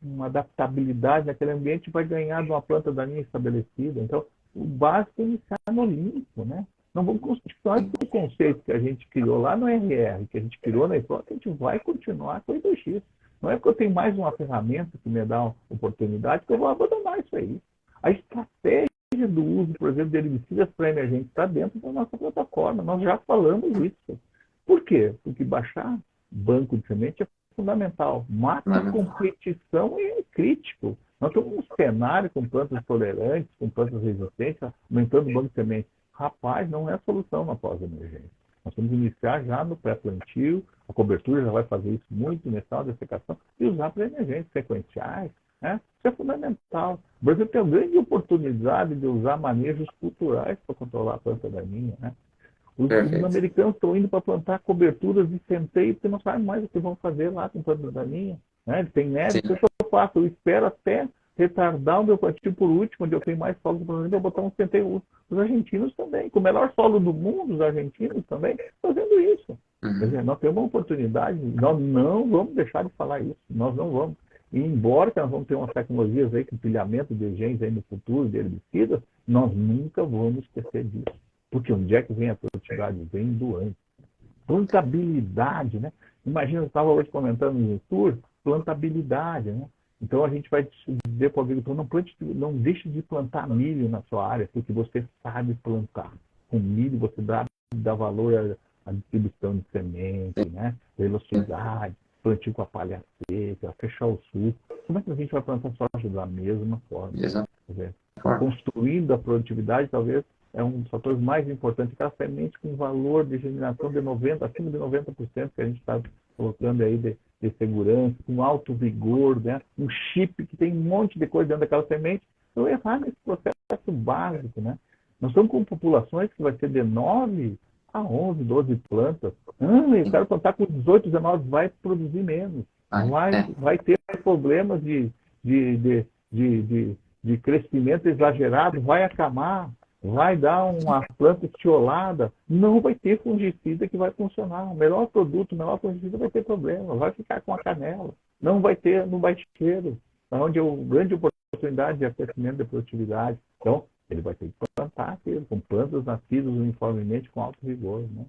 uma adaptabilidade naquele ambiente, vai ganhar de uma planta daninha estabelecida. Então, o básico é iniciar no limpo, né? Não vamos constituir o conceito que a gente criou lá no RR, que a gente criou na EPRO, que a gente vai continuar com o I2X. Não é porque eu tenho mais uma ferramenta que me dá uma oportunidade que eu vou abandonar isso aí. A estratégia do uso, por exemplo, de herbicidas para emergentes está dentro da nossa plataforma. Nós já falamos isso. Por quê? Porque baixar banco de semente é fundamental. Mata a competição é crítico. Nós temos um cenário com plantas tolerantes, com plantas resistentes, aumentando o banco de semente. Rapaz, não é a solução na pós-emergência. Nós temos que iniciar já no pré-plantio, a cobertura já vai fazer isso muito nessa dessecação, e usar para emergências sequenciais. Né? Isso é fundamental. O Brasil tem a grande oportunidade de usar manejos culturais para controlar a planta daninha. Né? Os Perfeito. americanos estão indo para plantar coberturas de centeio porque não sabem mais o que vão fazer lá com planta daninha. Né? Tem neve, o que eu faço? Eu espero até retardar o meu plantio por último, onde eu tenho mais solo para botar um centeio. Os argentinos também, com o melhor solo do mundo, os argentinos também, fazendo isso. Quer dizer, nós temos uma oportunidade, nós não vamos deixar de falar isso, nós não vamos. E embora nós vamos ter umas tecnologias aí com pilhamento de genes aí no futuro, de herbicidas, nós nunca vamos esquecer disso. Porque onde é que vem a produtividade? Vem do antes. Plantabilidade, né? Imagina, eu estava hoje comentando no tour, plantabilidade, né? Então a gente vai dizer para o agricultor, não deixe de plantar milho na sua área, porque você sabe plantar. Com milho você dá valor à distribuição de semente, né? Velocidade, plantio com a palha seca, fechar o sul. Como é que a gente vai plantar soja da mesma forma? Exato. Quer dizer, construindo a produtividade, talvez é um dos fatores mais importantes. Aquela semente com valor de germinação de 90%, acima de 90% que a gente está colocando aí de segurança, com alto vigor, né? Um chip que tem um monte de coisa dentro daquela semente. Então, errar nesse processo básico, né? Nós estamos com populações que vai ser de 9 a 11, 12 plantas. Eu quero plantar com 18, 19, vai produzir menos. Vai ter problemas de crescimento exagerado, vai acamar, vai dar uma planta estiolada, não vai ter fungicida que vai funcionar. O melhor produto, o melhor fungicida vai ter problema, vai ficar com a canela, não vai ter no baixeiro, onde é uma grande oportunidade de aquecimento de produtividade. Então, ele vai ter que plantar aquilo, com plantas nascidas uniformemente com alto vigor. Né?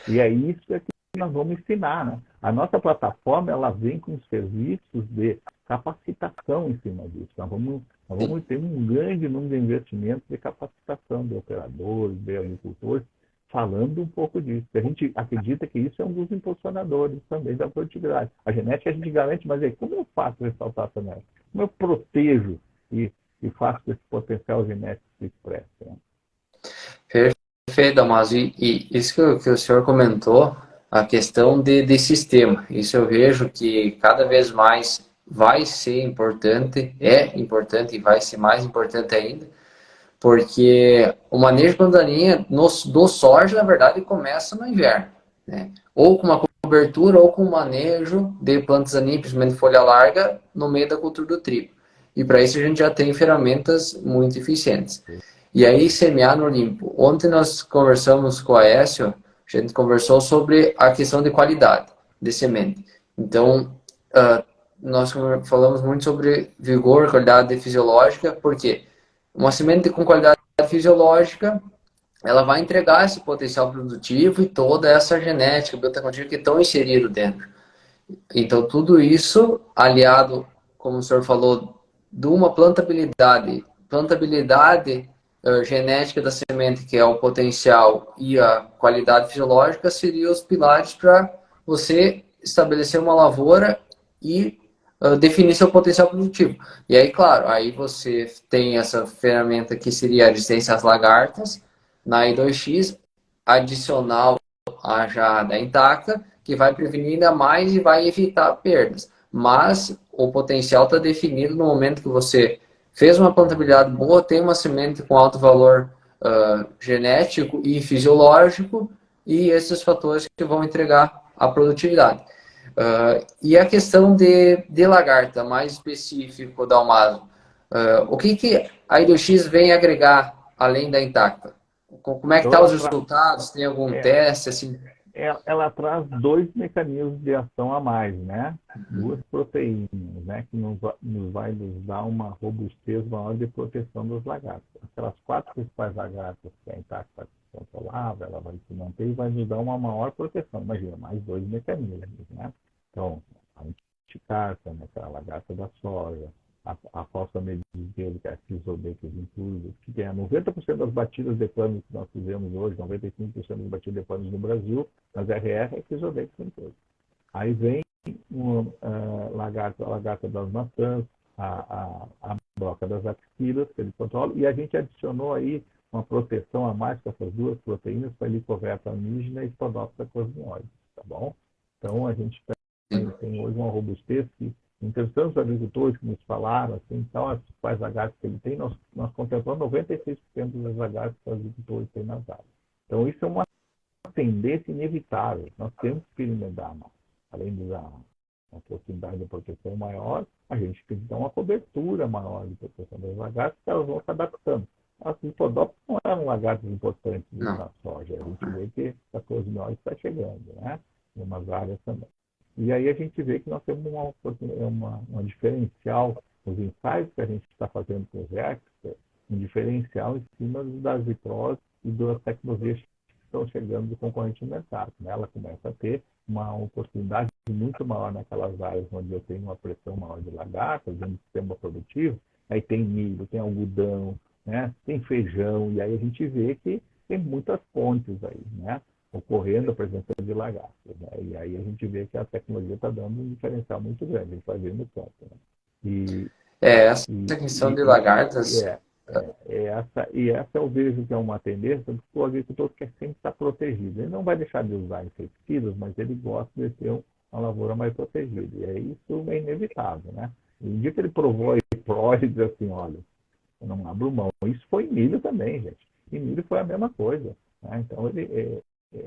E é isso que nós vamos ensinar. Né? A nossa plataforma ela vem com serviços de capacitação em cima disso. Nós vamos ter um grande número de investimentos de capacitação de operadores, de agricultores, falando um pouco disso. A gente acredita que isso é um dos impulsionadores também da produtividade. A genética a gente garante, mas aí, como eu faço ressaltar essa genética? Como eu protejo e faço que esse potencial genético se expresse? Né? Perfeito, Damaso. E isso que o senhor comentou, a questão de sistema, isso eu vejo que cada vez mais vai ser importante, é importante e vai ser mais importante ainda, porque o manejo de planta daninha do soja, na verdade, começa no inverno, né? Ou com uma cobertura ou com manejo de plantas daninhas, principalmente folha larga, no meio da cultura do trigo. E para isso a gente já tem ferramentas muito eficientes. E aí, semear no limpo. Ontem nós conversamos com a Aécio, a gente conversou sobre a questão de qualidade de semente. Então, nós falamos muito sobre vigor, qualidade fisiológica, porque uma semente com qualidade fisiológica, ela vai entregar esse potencial produtivo e toda essa genética, biotecnologia que estão inseridos dentro. Então, tudo isso, aliado, como o senhor falou, de uma plantabilidade genética da semente, que é o potencial, e a qualidade fisiológica, seriam os pilares para você estabelecer uma lavoura e definir seu potencial produtivo. E aí, claro, aí você tem essa ferramenta que seria a resistência às lagartas, na I2X, adicional à já da intacta, que vai prevenir ainda mais e vai evitar perdas. Mas o potencial está definido no momento que você fez uma plantabilidade boa, tem uma semente com alto valor genético e fisiológico, e esses fatores que vão entregar a produtividade. E a questão de lagarta, mais específico, Dalmaso, o que a I2X vem agregar além da intacta? Como é que Então, estão os resultados? Tem algum teste? Assim? Ela traz dois mecanismos de ação a mais, né? Duas proteínas, né? Que vai nos dar uma robustez maior de proteção das lagartas. Aquelas quatro principais lagartas que a intacta controlava, ela vai se manter e vai nos dar uma maior proteção. Imagina, mais dois mecanismos, né? Então, a anticarta, né? Aquela lagarta da soja, a falsa medida, que é a Crisodecas inclusive, que tem 90% das batidas de panos que nós fizemos hoje, 95% das batidas de panos no Brasil, mas RR é Crisodecas inclusive. Aí vem a lagarta das maçãs, a broca das axilas, que ele controla, e a gente adicionou aí uma proteção a mais com essas duas proteínas para Helicobacter pyogenes e Spodoptera cosmioides, tá bom? Então a gente tem hoje uma robustez que entrevistando os agricultores que nos falaram, assim, então, as principais lagartas que ele tem, nós contemplamos 96% das lagartas que os agricultores têm nas áreas. Então, isso é uma tendência inevitável. Nós temos que experimentar mais. Além de dar uma possibilidade de proteção maior, a gente tem que dar uma cobertura maior de proteção das lagartas, que elas vão se adaptando. As hipodópteras não eram lagartas importantes na soja. A gente vê que a cosmioide está chegando, né? Em umas áreas também. E aí a gente vê que nós temos uma diferencial nos ensaios que a gente está fazendo com os Exper, um diferencial em cima das vitroses e das tecnologias que estão chegando do concorrente no mercado. Né? Ela começa a ter uma oportunidade muito maior naquelas áreas onde eu tenho uma pressão maior de lagartas, dentro do sistema produtivo. Aí tem milho, tem algodão, né? Tem feijão, e aí a gente vê que tem muitas pontes aí, né? Ocorrendo a presença de lagartas. Né? E aí a gente vê que a tecnologia está dando um diferencial muito grande, a gente vai ver no campo. Né? E, Essa e, questão e, de e lagartas, essa eu vejo que é uma tendência, porque o agricultor quer sempre estar protegido. Ele não vai deixar de usar inseticidas, mas ele gosta de ter uma lavoura mais protegida. E isso é inevitável. Né? E um dia que ele provou e prova e diz assim, olha, eu não abro mão. Isso foi em milho também, gente. Em milho foi a mesma coisa. Né? Então ele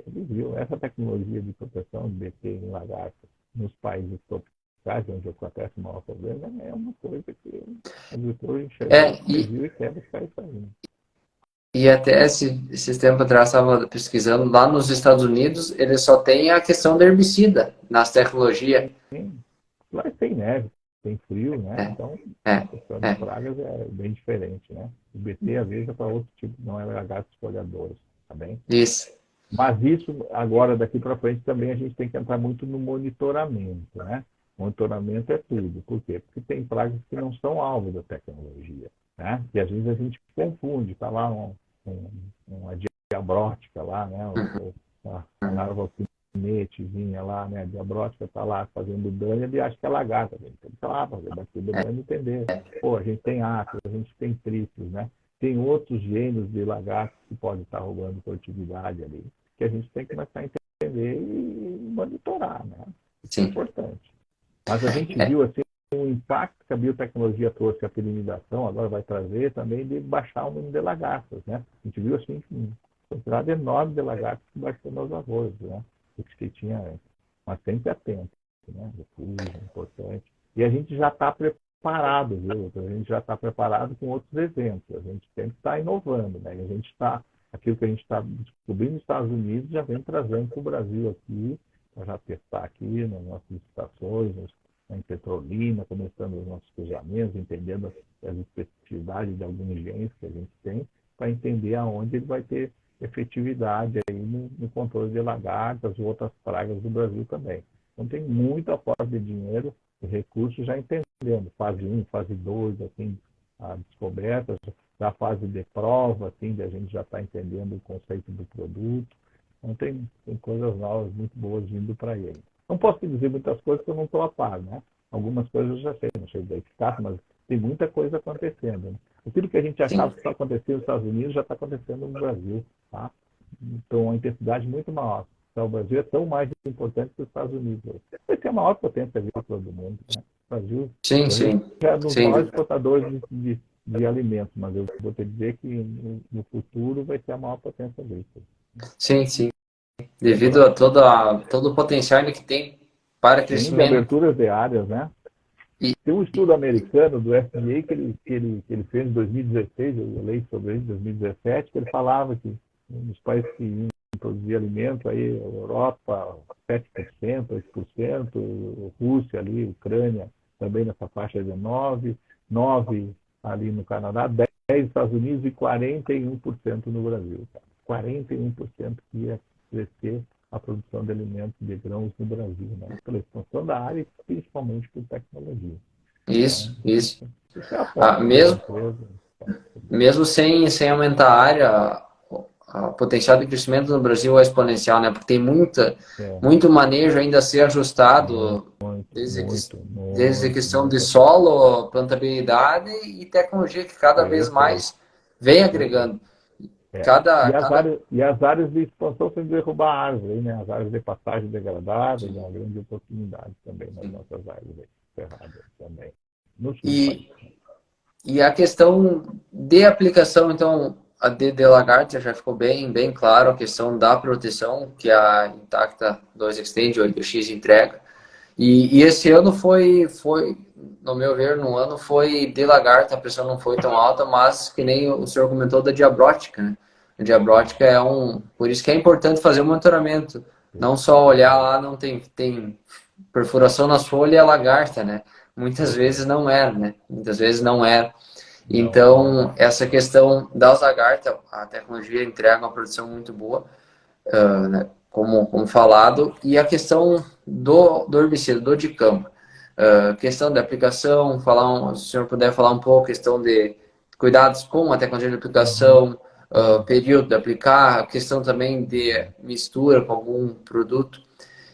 viu essa tecnologia de proteção de BT em lagarto nos países tropicais, onde acontece o maior problema, é uma coisa que o agricultor enxergou, e, viu e quer buscar isso aí. e até esse tempo atrás estava pesquisando, lá nos Estados Unidos, eles só têm a questão do herbicida nas tecnologias. Sim, lá tem neve, tem frio, né? É, Então a é, questão de é, pragas é bem diferente, né? O BT às vezes é para outro tipo, não é lagartos espalhadores, tá bem? isso. Mas isso, agora, daqui para frente, também a gente tem que entrar muito no monitoramento, né? Monitoramento é tudo. Por quê? Porque tem pragas que não são alvo da tecnologia, né? E às vezes a gente confunde, está lá uma diabrótica lá, né? Uhum. A larva alfinetezinha lá, né? A diabrótica está lá fazendo dano, ele acha que é lagarta. A gente tem que ir lá fazer bactéria dano e entender. Pô, a gente tem ácidos, a gente tem tríceos, né? Tem outros gêneros de lagartos que podem estar roubando produtividade ali, que a gente tem que começar a entender e monitorar, né? Isso é Sim. importante. Mas a gente É, viu assim o impacto que a biotecnologia trouxe, a polinização, agora vai trazer também de baixar o número de lagartas, né? A gente viu assim uma quantidade enorme de lagartas que baixou nos lavouras, né? Porque se tinha antes. Mas sempre atento, né? Refúgio, importante. E a gente já está preparado, viu? A gente já está preparado com outros eventos. A gente sempre está inovando, né? E a gente está, aquilo que a gente está descobrindo nos Estados Unidos já vem trazendo para o Brasil aqui, para já testar aqui nas nossas estações, em Petrolina, começando os nossos cruzamentos, entendendo as especificidades de alguns genes que a gente tem, para entender aonde ele vai ter efetividade aí no controle de lagartas e outras pragas do Brasil também. Então tem muito aporte de dinheiro e recursos já entendendo, fase 1, fase 2, assim, a descoberta, da fase de prova, assim, de a gente já está entendendo o conceito do produto. Então tem coisas novas muito boas vindo para ele. Não posso te dizer muitas coisas que eu não estou a par, né? Algumas coisas eu já sei, não sei da eficácia, mas tem muita coisa acontecendo. Né? Aquilo que a gente sim. achava que está acontecendo nos Estados Unidos já está acontecendo no Brasil, tá? Então, uma intensidade muito maior. Então, o Brasil é tão mais importante que os Estados Unidos. Vai ser a maior potência agrícola do mundo. Né? Sim, O Brasil sim. é um dos Sim, maiores exportadores de alimentos, mas eu vou te dizer que no futuro vai ser a maior potência agrícola. sim, sim. Devido a todo o potencial ainda que tem para Sim, de crescimento. aberturas de áreas, né? E, Tem um estudo americano do FDA que ele fez em 2016, eu leio sobre ele em 2017, que ele falava que nos países que iam produzir alimento, aí, Europa, 7%, 8%, Rússia ali, Ucrânia, também nessa faixa de 9% ali no Canadá, 10% nos Estados Unidos e 41% no Brasil. Cara. 41% que ia crescer a produção de alimentos de grãos no Brasil, né? Pela expansão da área e principalmente por tecnologia. Então, isso. isso é a Ah, aposta das mesmo, empresas. mesmo sem aumentar a área, o potencial de crescimento no Brasil é exponencial, né? Porque tem É, muito manejo ainda a ser ajustado, muito, desde, muito, desde a muito, questão de muita solo, plantabilidade e tecnologia que cada vez perfeito, mais vem perfeito. agregando. É. Cada, E as cada, áreas, e as áreas de expansão sem derrubar árvore, né? As áreas de passagem degradadas, é uma grande oportunidade também nas nossas áreas ferradas também. No sul do país. e, E a questão de aplicação, então, a de lagarta já ficou bem claro, a questão da proteção que a Intacta 2 Extend, ou X entrega. E esse ano foi, no meu ver, no ano foi de lagarta, a pressão não foi tão alta, mas que nem o senhor comentou da diabrótica, né? A diabrótica é por isso que é importante fazer o monitoramento, não só olhar Perfeito, lá, não tem perfuração nas folhas e a lagarta, né? Muitas vezes perfeito. não era, né? Muitas vezes não era. Não, não. Então, essa questão da Zagarta, a tecnologia entrega uma produção muito boa, né, como falado, e a questão do herbicida, do dicamba. Questão de aplicação, se o senhor puder falar um pouco, questão de cuidados com a tecnologia de Uhum, aplicação, uhum. período de aplicar, a questão também de mistura com algum produto,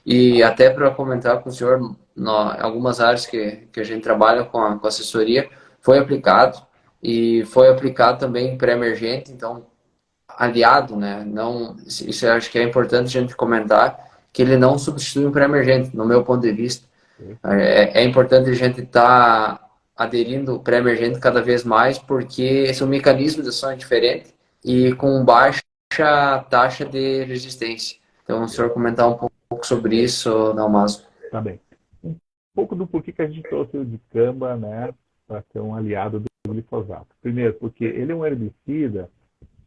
e até para comentar com o senhor, algumas áreas que a gente trabalha com assessoria, foi aplicado, e foi aplicado também pré-emergente, então aliado, né? Não, isso eu acho que é importante a gente comentar, que ele não substitui um pré-emergente, no meu ponto de vista. É importante a gente estar aderindo ao pré-emergente cada vez mais, porque são mecanismos de ação diferentes e com baixa taxa de resistência. Então, o senhor comentar um pouco sobre isso, Dalmaso. Tá bem. Um pouco do porquê que a gente trouxe o dicamba, né, para ser um aliado do glifosato. Primeiro, porque ele é um herbicida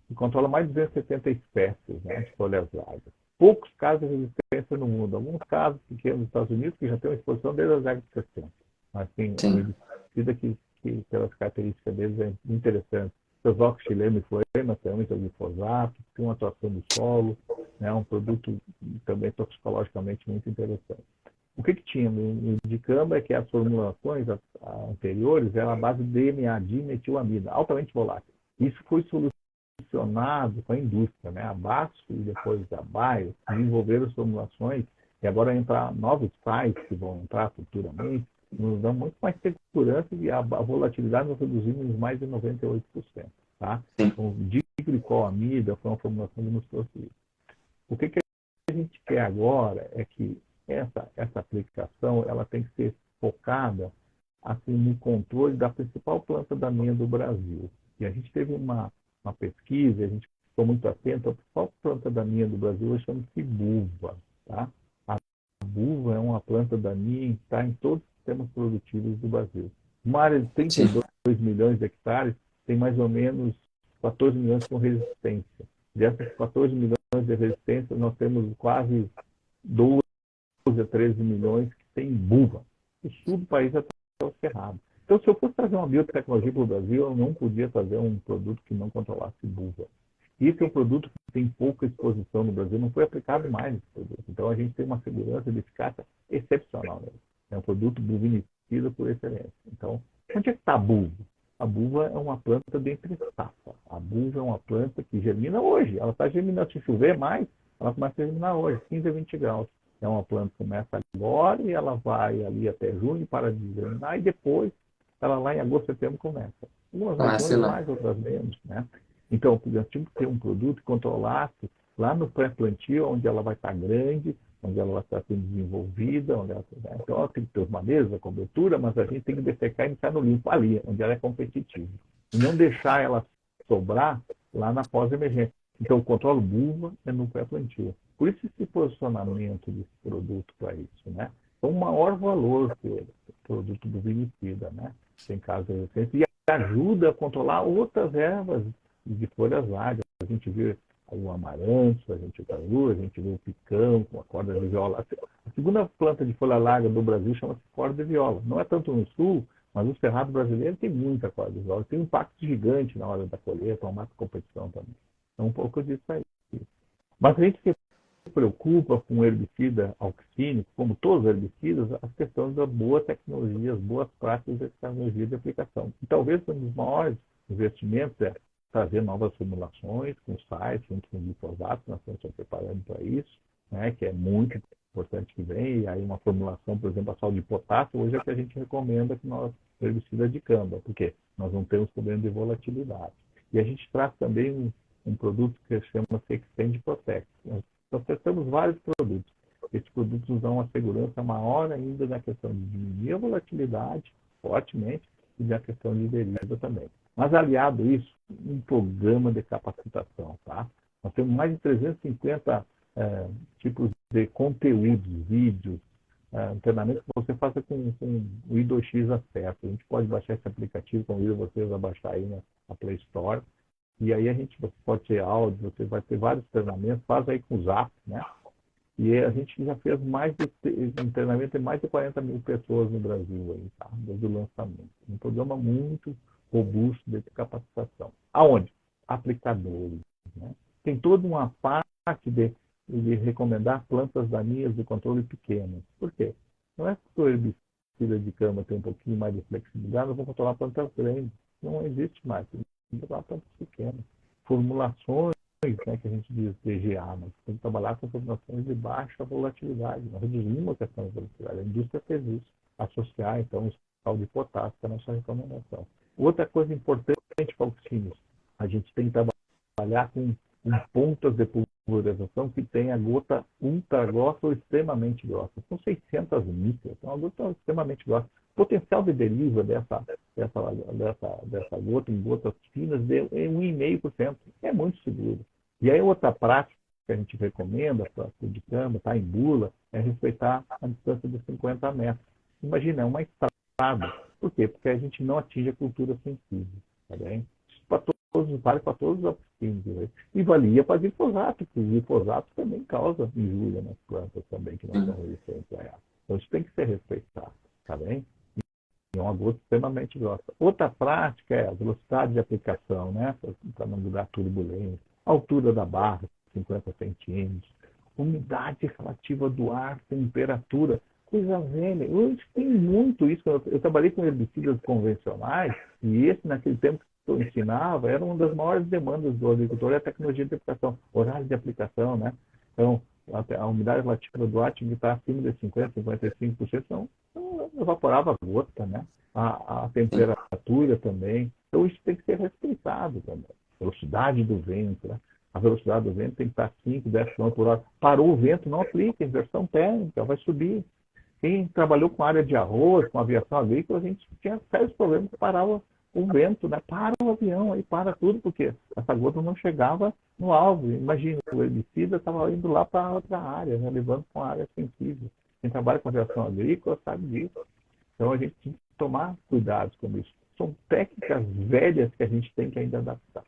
que controla mais de 270 espécies, né, de folhas largas. Poucos casos de resistência no mundo. Alguns casos pequenos nos Estados Unidos que já têm uma exposição desde as décadas de 60. Mas tem um Sim, herbicida que pelas características deles, é interessante. Os oxileno e floema também, que é o glifosato, tem uma atuação do solo, né, um produto também toxicologicamente muito interessante. O que tinha no dicamba é que as formulações anteriores eram a base de DMA, dimetilamida, altamente volátil. Isso foi solucionado com a indústria, né? A BASF e depois a Bayer desenvolveram as formulações e agora entrar novos sites que vão entrar futuramente, nos dão muito mais segurança e a volatilidade nós reduzimos em mais de 98%. Tá? sim, Então, diglicoamida foi uma formulação que nos trouxe isso. O que a gente quer agora é que essa aplicação ela tem que ser focada assim, no controle da principal planta daninha do Brasil. E a gente teve uma pesquisa, a gente ficou muito atento, a principal planta daninha do Brasil chama-se buva. Tá? A buva é uma planta daninha que está em todos os sistemas produtivos do Brasil. Uma área de sim. 32 milhões de hectares tem mais ou menos 14 milhões com resistência. Dessas 14 milhões de resistência, nós temos quase 12 a 13 milhões que tem buva. O sul do país já está cerrado. Então, se eu fosse trazer uma biotecnologia para o Brasil, eu não podia trazer um produto que não controlasse buva. Isso é um produto que tem pouca exposição no Brasil, não foi aplicado mais nesse produto. Então, a gente tem uma segurança de eficácia excepcional nele. É um produto buvinicida por excelência. Então, onde é que está a buva? A buva é uma planta dentre safra. A buva é uma planta que germina hoje. Ela está germinando. Se chover mais, ela começa a germinar hoje, 15 a 20 graus. É uma planta que começa agora e ela vai ali até junho para de germinar e depois ela lá em agosto, setembro começa. Algumas Não é assim, regiões não. mais, outras menos, né? Então, nós tínhamos que ter um produto que controlasse lá no pré-plantio, onde ela vai estar grande, onde ela vai estar sendo desenvolvida, onde ela, né? Então ela tem que ter os manejos, a cobertura, mas a gente tem que defecar e entrar no limpo ali, onde ela é competitiva. E não deixar ela sobrar lá na pós-emergência. Então, o controle buva é no pré-plantio. Por isso esse posicionamento desse produto para isso, né? É um maior valor que o produto do vinicida, né? Tem casos recentes e ajuda a controlar outras ervas de folhas largas. A gente vê o amaranto, a gente vê a gente vê o picão com a corda de viola. A segunda planta de folha larga do Brasil chama-se corda de viola. Não é tanto no sul, mas o cerrado brasileiro tem muita corda de viola. Tem um impacto gigante na hora da colheita, uma massa competição também. É um pouco disso aí. Mas a gente se preocupa com o herbicida auxínico, como todos os herbicidas, as questões da boa tecnologia, as boas práticas de tecnologia de aplicação. E talvez um dos maiores investimentos é trazer novas formulações com sites, junto com o glifosato, nós estamos nos preparando para isso, né, que é muito importante que venha, e aí uma formulação, por exemplo, a sal de potássio, hoje é que a gente recomenda que nós herbicida de camba, porque nós não temos problema de volatilidade. E a gente traz também um produto que chama-se Extend Protect. Nós testamos vários produtos. Esses produtos nos dão uma segurança maior ainda na questão de diminuir a volatilidade fortemente e na questão de deriva também. Mas aliado a isso, um programa de capacitação. Tá? Nós temos mais de 350 tipos de conteúdos, vídeos, treinamento que você faça com o I2X acesso. A gente pode baixar esse aplicativo, convido vocês a baixar aí na Play Store. E aí você pode ter áudio, você vai ter vários treinamentos, faz aí com o Zap, né? E a gente já fez um treinamento de mais de 40 mil pessoas no Brasil aí, tá? Desde o lançamento. Um programa muito robusto de capacitação. Aonde? Aplicadores. Né? Tem toda uma parte de recomendar plantas daninhas de controle pequeno. Por quê? Não é porque o herbicida de cama tem um pouquinho mais de flexibilidade, eu vou controlar plantas grandes. Não existe mais. Tem que controlar plantas pequenas. Formulações, né, que a gente diz DGA, mas tem que trabalhar com formulações de baixa volatilidade. Nós reduzimos a questão de volatilidade. A indústria fez isso. Associar, então, o sal de potássio na nossa recomendação. Outra coisa importante, Faustino, a gente tem que trabalhar com pontas de pulverização que tem a gota ultra grossa ou extremamente grossa. São 600 micras, então a gota é extremamente grossa. O potencial de deriva dessa gota em gotas finas é 1,5%. É muito seguro. E aí outra prática que a gente recomenda para tudo de cama, tá em bula, é respeitar a distância de 50 metros. Imagina, é uma estrada. Por quê? Porque a gente não atinge a cultura sensível. Tá bem? Isso vale para todos os aplicadores. E valia para glifosato, porque o glifosato também causa injúria nas plantas também, que não são resistentes a ela. Então isso tem que ser respeitado. Tá bem? E é uma gota extremamente grossa. Outra prática é a velocidade de aplicação, né? Para não dar turbulência. A altura da barra, 50 centímetros. Umidade relativa do ar, temperatura. Coisa velha. Hoje tem muito isso. Eu trabalhei com herbicidas convencionais e esse, naquele tempo que eu ensinava, era uma das maiores demandas do agricultor, é a tecnologia de aplicação, horário de aplicação, né? Então, a umidade relativa do ar tinha que estar acima de 50%, 55%, senão evaporava a gota, né? A temperatura também. Então, isso tem que ser respeitado também. Velocidade do vento, né? A velocidade do vento tem que estar 5, 10 km por hora. Parou o vento, não aplica, inversão térmica, vai subir. Quem trabalhou com área de arroz, com aviação agrícola, a gente tinha sérios problemas que parava o vento, né? Para o avião, aí para tudo, porque essa gota não chegava no alvo. Imagina, o herbicida estava indo lá para outra área, né? Levando para uma área sensível. Quem trabalha com aviação agrícola sabe disso. Então a gente tem que tomar cuidado com isso. São técnicas velhas que a gente tem que ainda adaptar.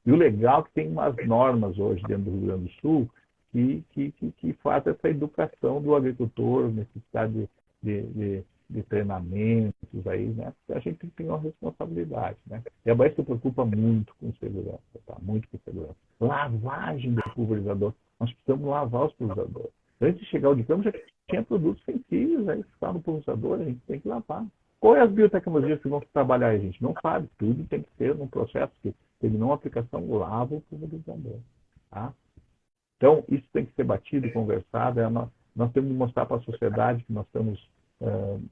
E o legal é que tem umas normas hoje dentro do Rio Grande do Sul que faz essa educação do agricultor, necessidade de treinamentos aí, né? A gente tem uma responsabilidade, né? E a Bahia se preocupa muito com segurança, tá? Muito com segurança. Lavagem do pulverizador. Nós precisamos lavar os pulverizadores. Antes de chegar ao de campo, já tinha produtos sensíveis aí que estavam no pulverizador, a gente tem que lavar. Qual é as biotecnologias que vão trabalhar aí, a gente? Não sabe. Tudo tem que ser num processo que terminou a aplicação, lava o pulverizador, tá? Então, isso tem que ser batido e conversado. Nós temos de mostrar para a sociedade que nós estamos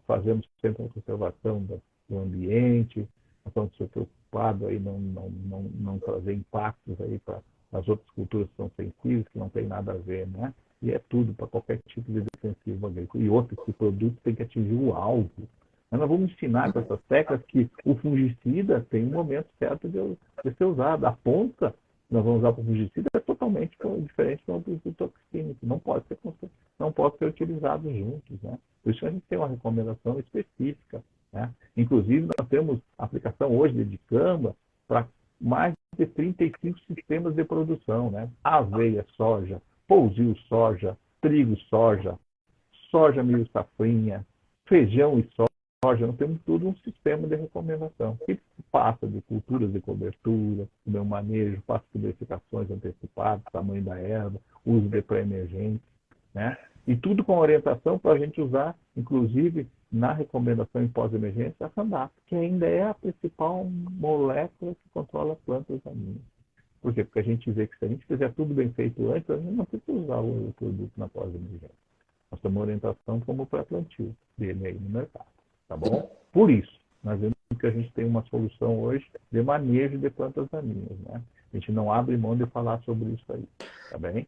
fazendo sempre a conservação do ambiente, nós estamos preocupados aí não trazer impactos aí para as outras culturas que são sensíveis, que não tem nada a ver, né? E é tudo para qualquer tipo de defensivo agrícola. E outro, que o produto tem que atingir o alvo. Mas nós vamos ensinar com essas técnicas que o fungicida tem um momento certo de ser usado. A ponta nós vamos usar para o fungicida é totalmente diferente do produto químico. Não pode ser utilizado juntos, né? Por isso que a gente tem uma recomendação específica, né? Inclusive, nós temos aplicação hoje de dicamba para mais de 35 sistemas de produção, né? Aveia, soja, pousio, soja, trigo, soja, milho, safrinha, feijão e soja. Nós temos tudo um sistema de recomendação que passa de culturas de cobertura, o meu manejo, passa por verificações antecipadas, tamanho da erva, uso de pré-emergente, né? E tudo com orientação para a gente usar, inclusive, na recomendação em pós-emergência, a Sandap, que ainda é a principal molécula que controla plantas daninhas. Por quê? Porque a gente vê que se a gente fizer tudo bem feito antes, a gente não precisa usar o produto na pós-emergência. Nós temos orientação como pré-plantio dele aí no mercado. Tá bom? Por isso, nós vemos que a gente tem uma solução hoje de manejo de plantas daninhas, né? A gente não abre mão de falar sobre isso aí, tá bem?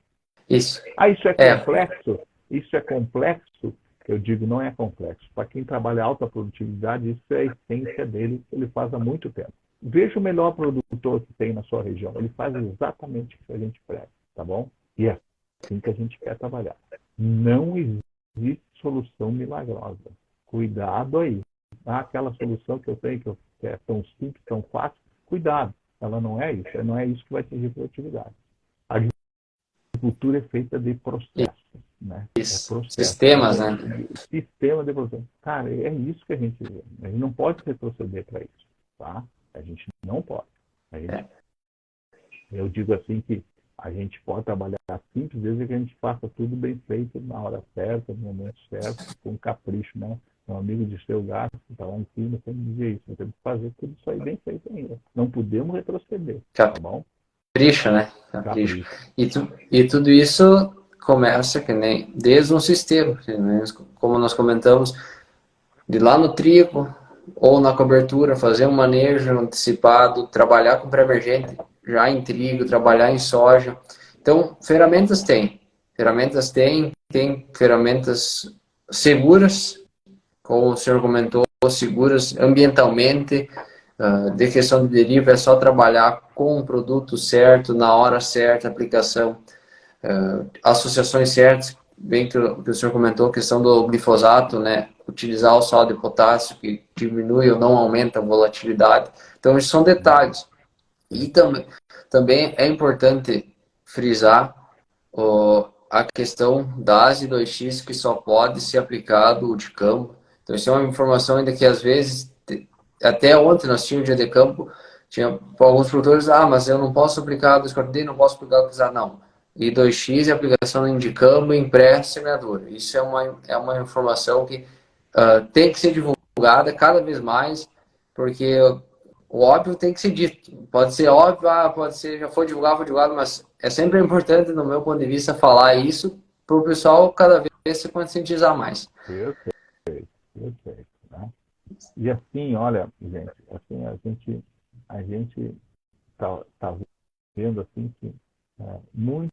Isso. Isso é complexo? Isso é complexo? Eu digo, não é complexo. Para quem trabalha alta produtividade, isso é a essência dele, ele faz há muito tempo. Veja o melhor produtor que tem na sua região. Ele faz exatamente o que a gente prega, tá bom? E é assim que a gente quer trabalhar. Não existe solução milagrosa. Cuidado aí. Aquela solução que eu tenho, que é tão simples, tão fácil, cuidado. Ela não é isso. Não é isso que vai atingir produtividade. A agricultura é feita de processos. Né? Isso. É processo. Sistemas, né? Sistema de produção. Cara, é isso que a gente vê. A gente não pode retroceder para isso. Tá? A gente não pode. A gente, É. eu digo assim que a gente pode trabalhar simples, desde que a gente faça tudo bem feito, na hora certa, no momento certo, com capricho, né? Um amigo de seu gasto, que está lá em cima, sempre dizia isso. Nós temos que fazer tudo isso aí bem feito ainda. Não podemos retroceder, tá bom? Capricho, né? Capricho. Capricho. E tudo isso começa que nem desde um sistema, que nem, como nós comentamos, de lá no trigo ou na cobertura, fazer um manejo antecipado, trabalhar com pré-emergente já em trigo, trabalhar em soja. Então, ferramentas tem ferramentas seguras, como o senhor comentou, seguras ambientalmente, de questão de deriva, é só trabalhar com o produto certo, na hora certa, aplicação, associações certas, bem que o senhor comentou, a questão do glifosato, né? Utilizar o sal de potássio, que diminui ou não aumenta a volatilidade. Então, esses são detalhes. E também é importante frisar a questão da ASE 2X, que só pode ser aplicado de campo. Então, isso é uma informação ainda que, às vezes, até ontem nós tínhamos dia de campo, tinha alguns produtores, mas eu não posso aplicar 2,4-D, não posso aplicar o que não. E 2X é aplicação de campo em pré-semeadura. Isso é uma informação que tem que ser divulgada cada vez mais, porque o óbvio tem que ser dito. Pode ser óbvio, pode ser, já foi divulgado, mas é sempre importante, no meu ponto de vista, falar isso para o pessoal cada vez se conscientizar mais. Perfeito, perfeito. Né? E assim, olha, gente, assim, a gente tá vendo assim que muita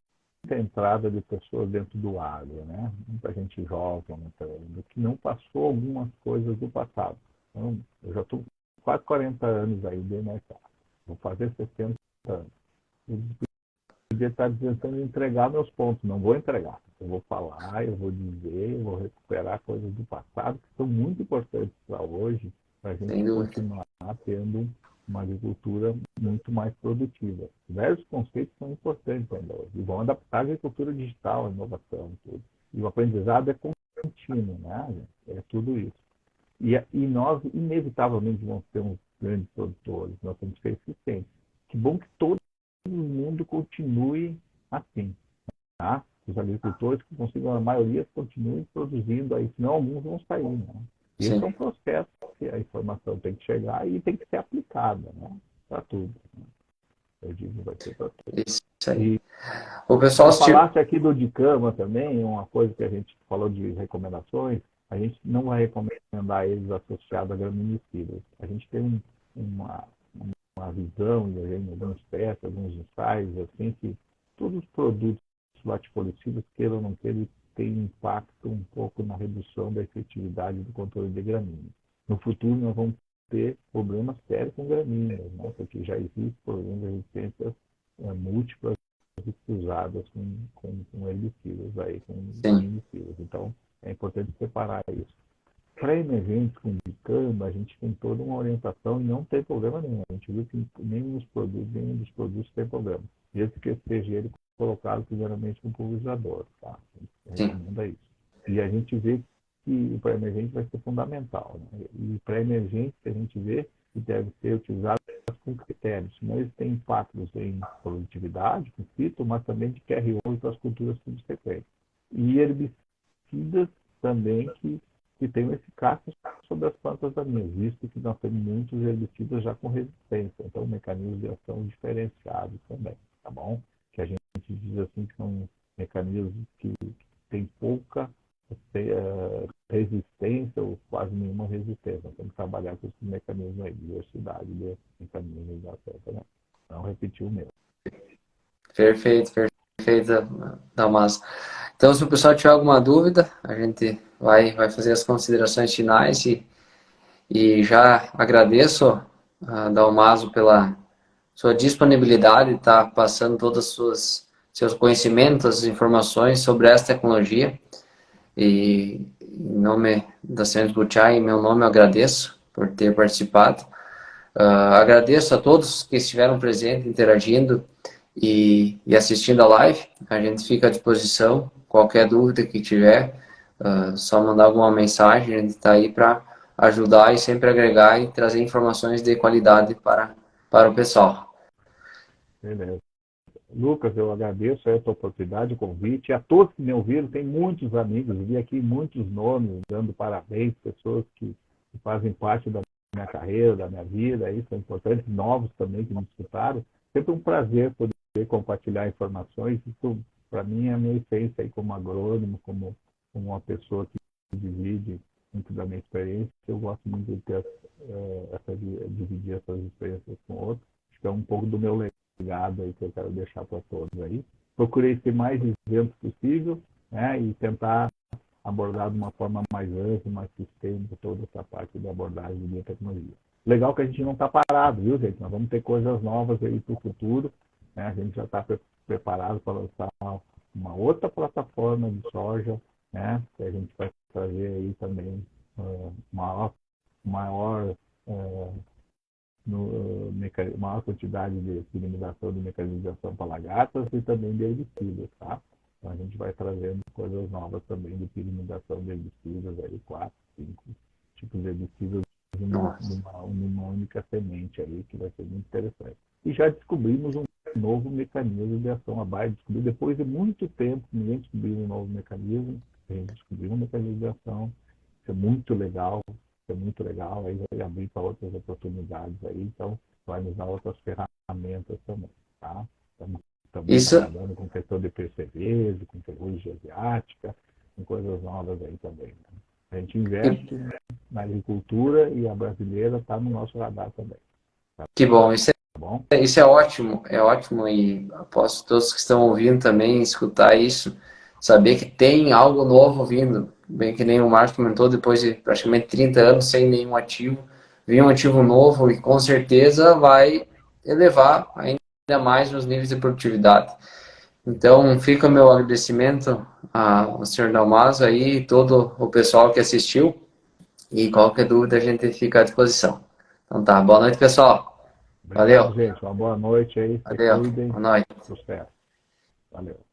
entrada de pessoas dentro do agro, né? Muita gente jovem, que não passou algumas coisas do passado. Então, eu já estou quase 40 anos aí de mercado. Vou fazer 60 anos. Eu podia estar tentando entregar meus pontos. Não vou entregar. Eu vou falar, eu vou dizer, eu vou recuperar coisas do passado que são muito importantes para hoje, para a gente continuar tendo uma agricultura muito mais produtiva. Diversos conceitos são importantes ainda hoje. E vão adaptar a agricultura digital, a inovação, tudo. E o aprendizado é contínuo, né? É tudo isso. E nós, inevitavelmente, vamos ter uns grandes produtores. Nós temos que ser eficientes. Que bom que todo mundo continue assim. Tá? Os agricultores que consigam, a maioria, continuem produzindo aí, senão alguns vão sair. Né? Esse é um processo que a informação tem que chegar e tem que ser aplicada, né? Para tudo. Né? Eu digo, vai ser para tudo. Isso aí. E o pessoal falasse aqui do Dicama também, uma coisa que a gente falou de recomendações, a gente não vai recomendar eles associados a graminicidas. A gente tem uma visão, e em alguns testes, alguns ensaios, assim, que todos os produtos latifolicistas, queiram ou não queiram, têm impacto um pouco na redução da efetividade do controle de gramíneas. No futuro, nós vamos ter problemas sérios com gramíneas, né? Porque já existe problemas de resistência múltiplas usadas com herbicidas, aí, com herbicidas. Então, é importante separar isso. Para emergentes com Dicamba, a gente tem toda uma orientação e não tem problema nenhum. A gente viu que nenhum dos produtos tem problema. Desde que seja ele colocado primeiramente no pulverizador. Tá? A gente recomenda isso. E a gente vê que o pré-emergente vai ser fundamental. Né? E pré-emergente a gente vê que deve ser utilizado com critérios. Senão eles têm impactos em produtividade, com fito, mas também de QRO para as culturas subsequentes. E herbicidas também que tenham eficácia sobre as plantas daninhas, visto que nós temos muitos herbicidas já com resistência, então mecanismos de ação diferenciados também, tá bom? Que a gente diz assim que são mecanismos que têm pouca resistência ou quase nenhuma resistência. Nós temos que trabalhar com esses mecanismos aí, diversidade de mecanismos da planta, né? Não repetir o mesmo. Perfeito, Dalmas. Então, se o pessoal tiver alguma dúvida, a gente vai fazer as considerações finais e já agradeço a Dalmaso pela sua disponibilidade de estar passando todos os seus conhecimentos, as informações sobre essa tecnologia. E em nome da Science Buchai, em meu nome, eu agradeço por ter participado. Agradeço a todos que estiveram presentes, interagindo e assistindo a live. A gente fica à disposição. Qualquer dúvida que tiver, só mandar alguma mensagem. A gente está aí para ajudar e sempre agregar e trazer informações de qualidade para o pessoal. Beleza. Lucas, eu agradeço a tua oportunidade, o convite. E a todos que me ouviram, tem muitos amigos, vi aqui muitos nomes dando parabéns, pessoas que fazem parte da minha carreira, da minha vida, isso é importante, novos também que me escutaram. Sempre um prazer poder compartilhar informações. Isso, para mim, é a minha essência aí como agrônomo, como uma pessoa que divide muito da minha experiência. Eu gosto muito de ter dividir essas experiências com outros. Acho que é um pouco do meu legado aí que eu quero deixar para todos aí. Procurei ser mais isento possível, né, e tentar abordar de uma forma mais ampla, mais sistêmica toda essa parte da abordagem de biotecnologia. Legal que a gente não está parado, viu, gente? Nós vamos ter coisas novas aí para o futuro, né? A gente já está preparado para lançar uma outra plataforma de soja, né? Que a gente vai trazer aí também maior maior quantidade de minimização de mecanização para lagartas e também de herbicidas, tá? Então a gente vai trazendo coisas novas também de pirimização de herbicidas, aí 4, 5 tipos de herbicidas numa única semente aí, que vai ser muito interessante. E já descobrimos um novo mecanismo de ação à base, depois de muito tempo, ninguém descobriu um novo mecanismo, a gente descobriu um mecanismo de ação, isso é muito legal, aí vai abrir para outras oportunidades aí, então vai nos dar outras ferramentas também, tá? Estamos também Isso, trabalhando com questão de percevejo, com ferrugem asiática, com coisas novas aí também. Né? A gente investe na agricultura e a brasileira está no nosso radar também. Tá que bom, isso bom? isso é ótimo e aposto todos que estão ouvindo também escutar isso, saber que tem algo novo vindo, bem que nem o Márcio comentou, depois de praticamente 30 anos sem nenhum ativo, vem um ativo novo e com certeza vai elevar ainda mais os níveis de produtividade. Então, fica o meu agradecimento ao senhor Dalmaso aí e todo o pessoal que assistiu e qualquer dúvida a gente fica à disposição. Então tá, boa noite pessoal. Obrigado, Valeu. gente. Uma boa noite aí. Se Valeu. cuidem. Boa noite. Sucesso. Valeu.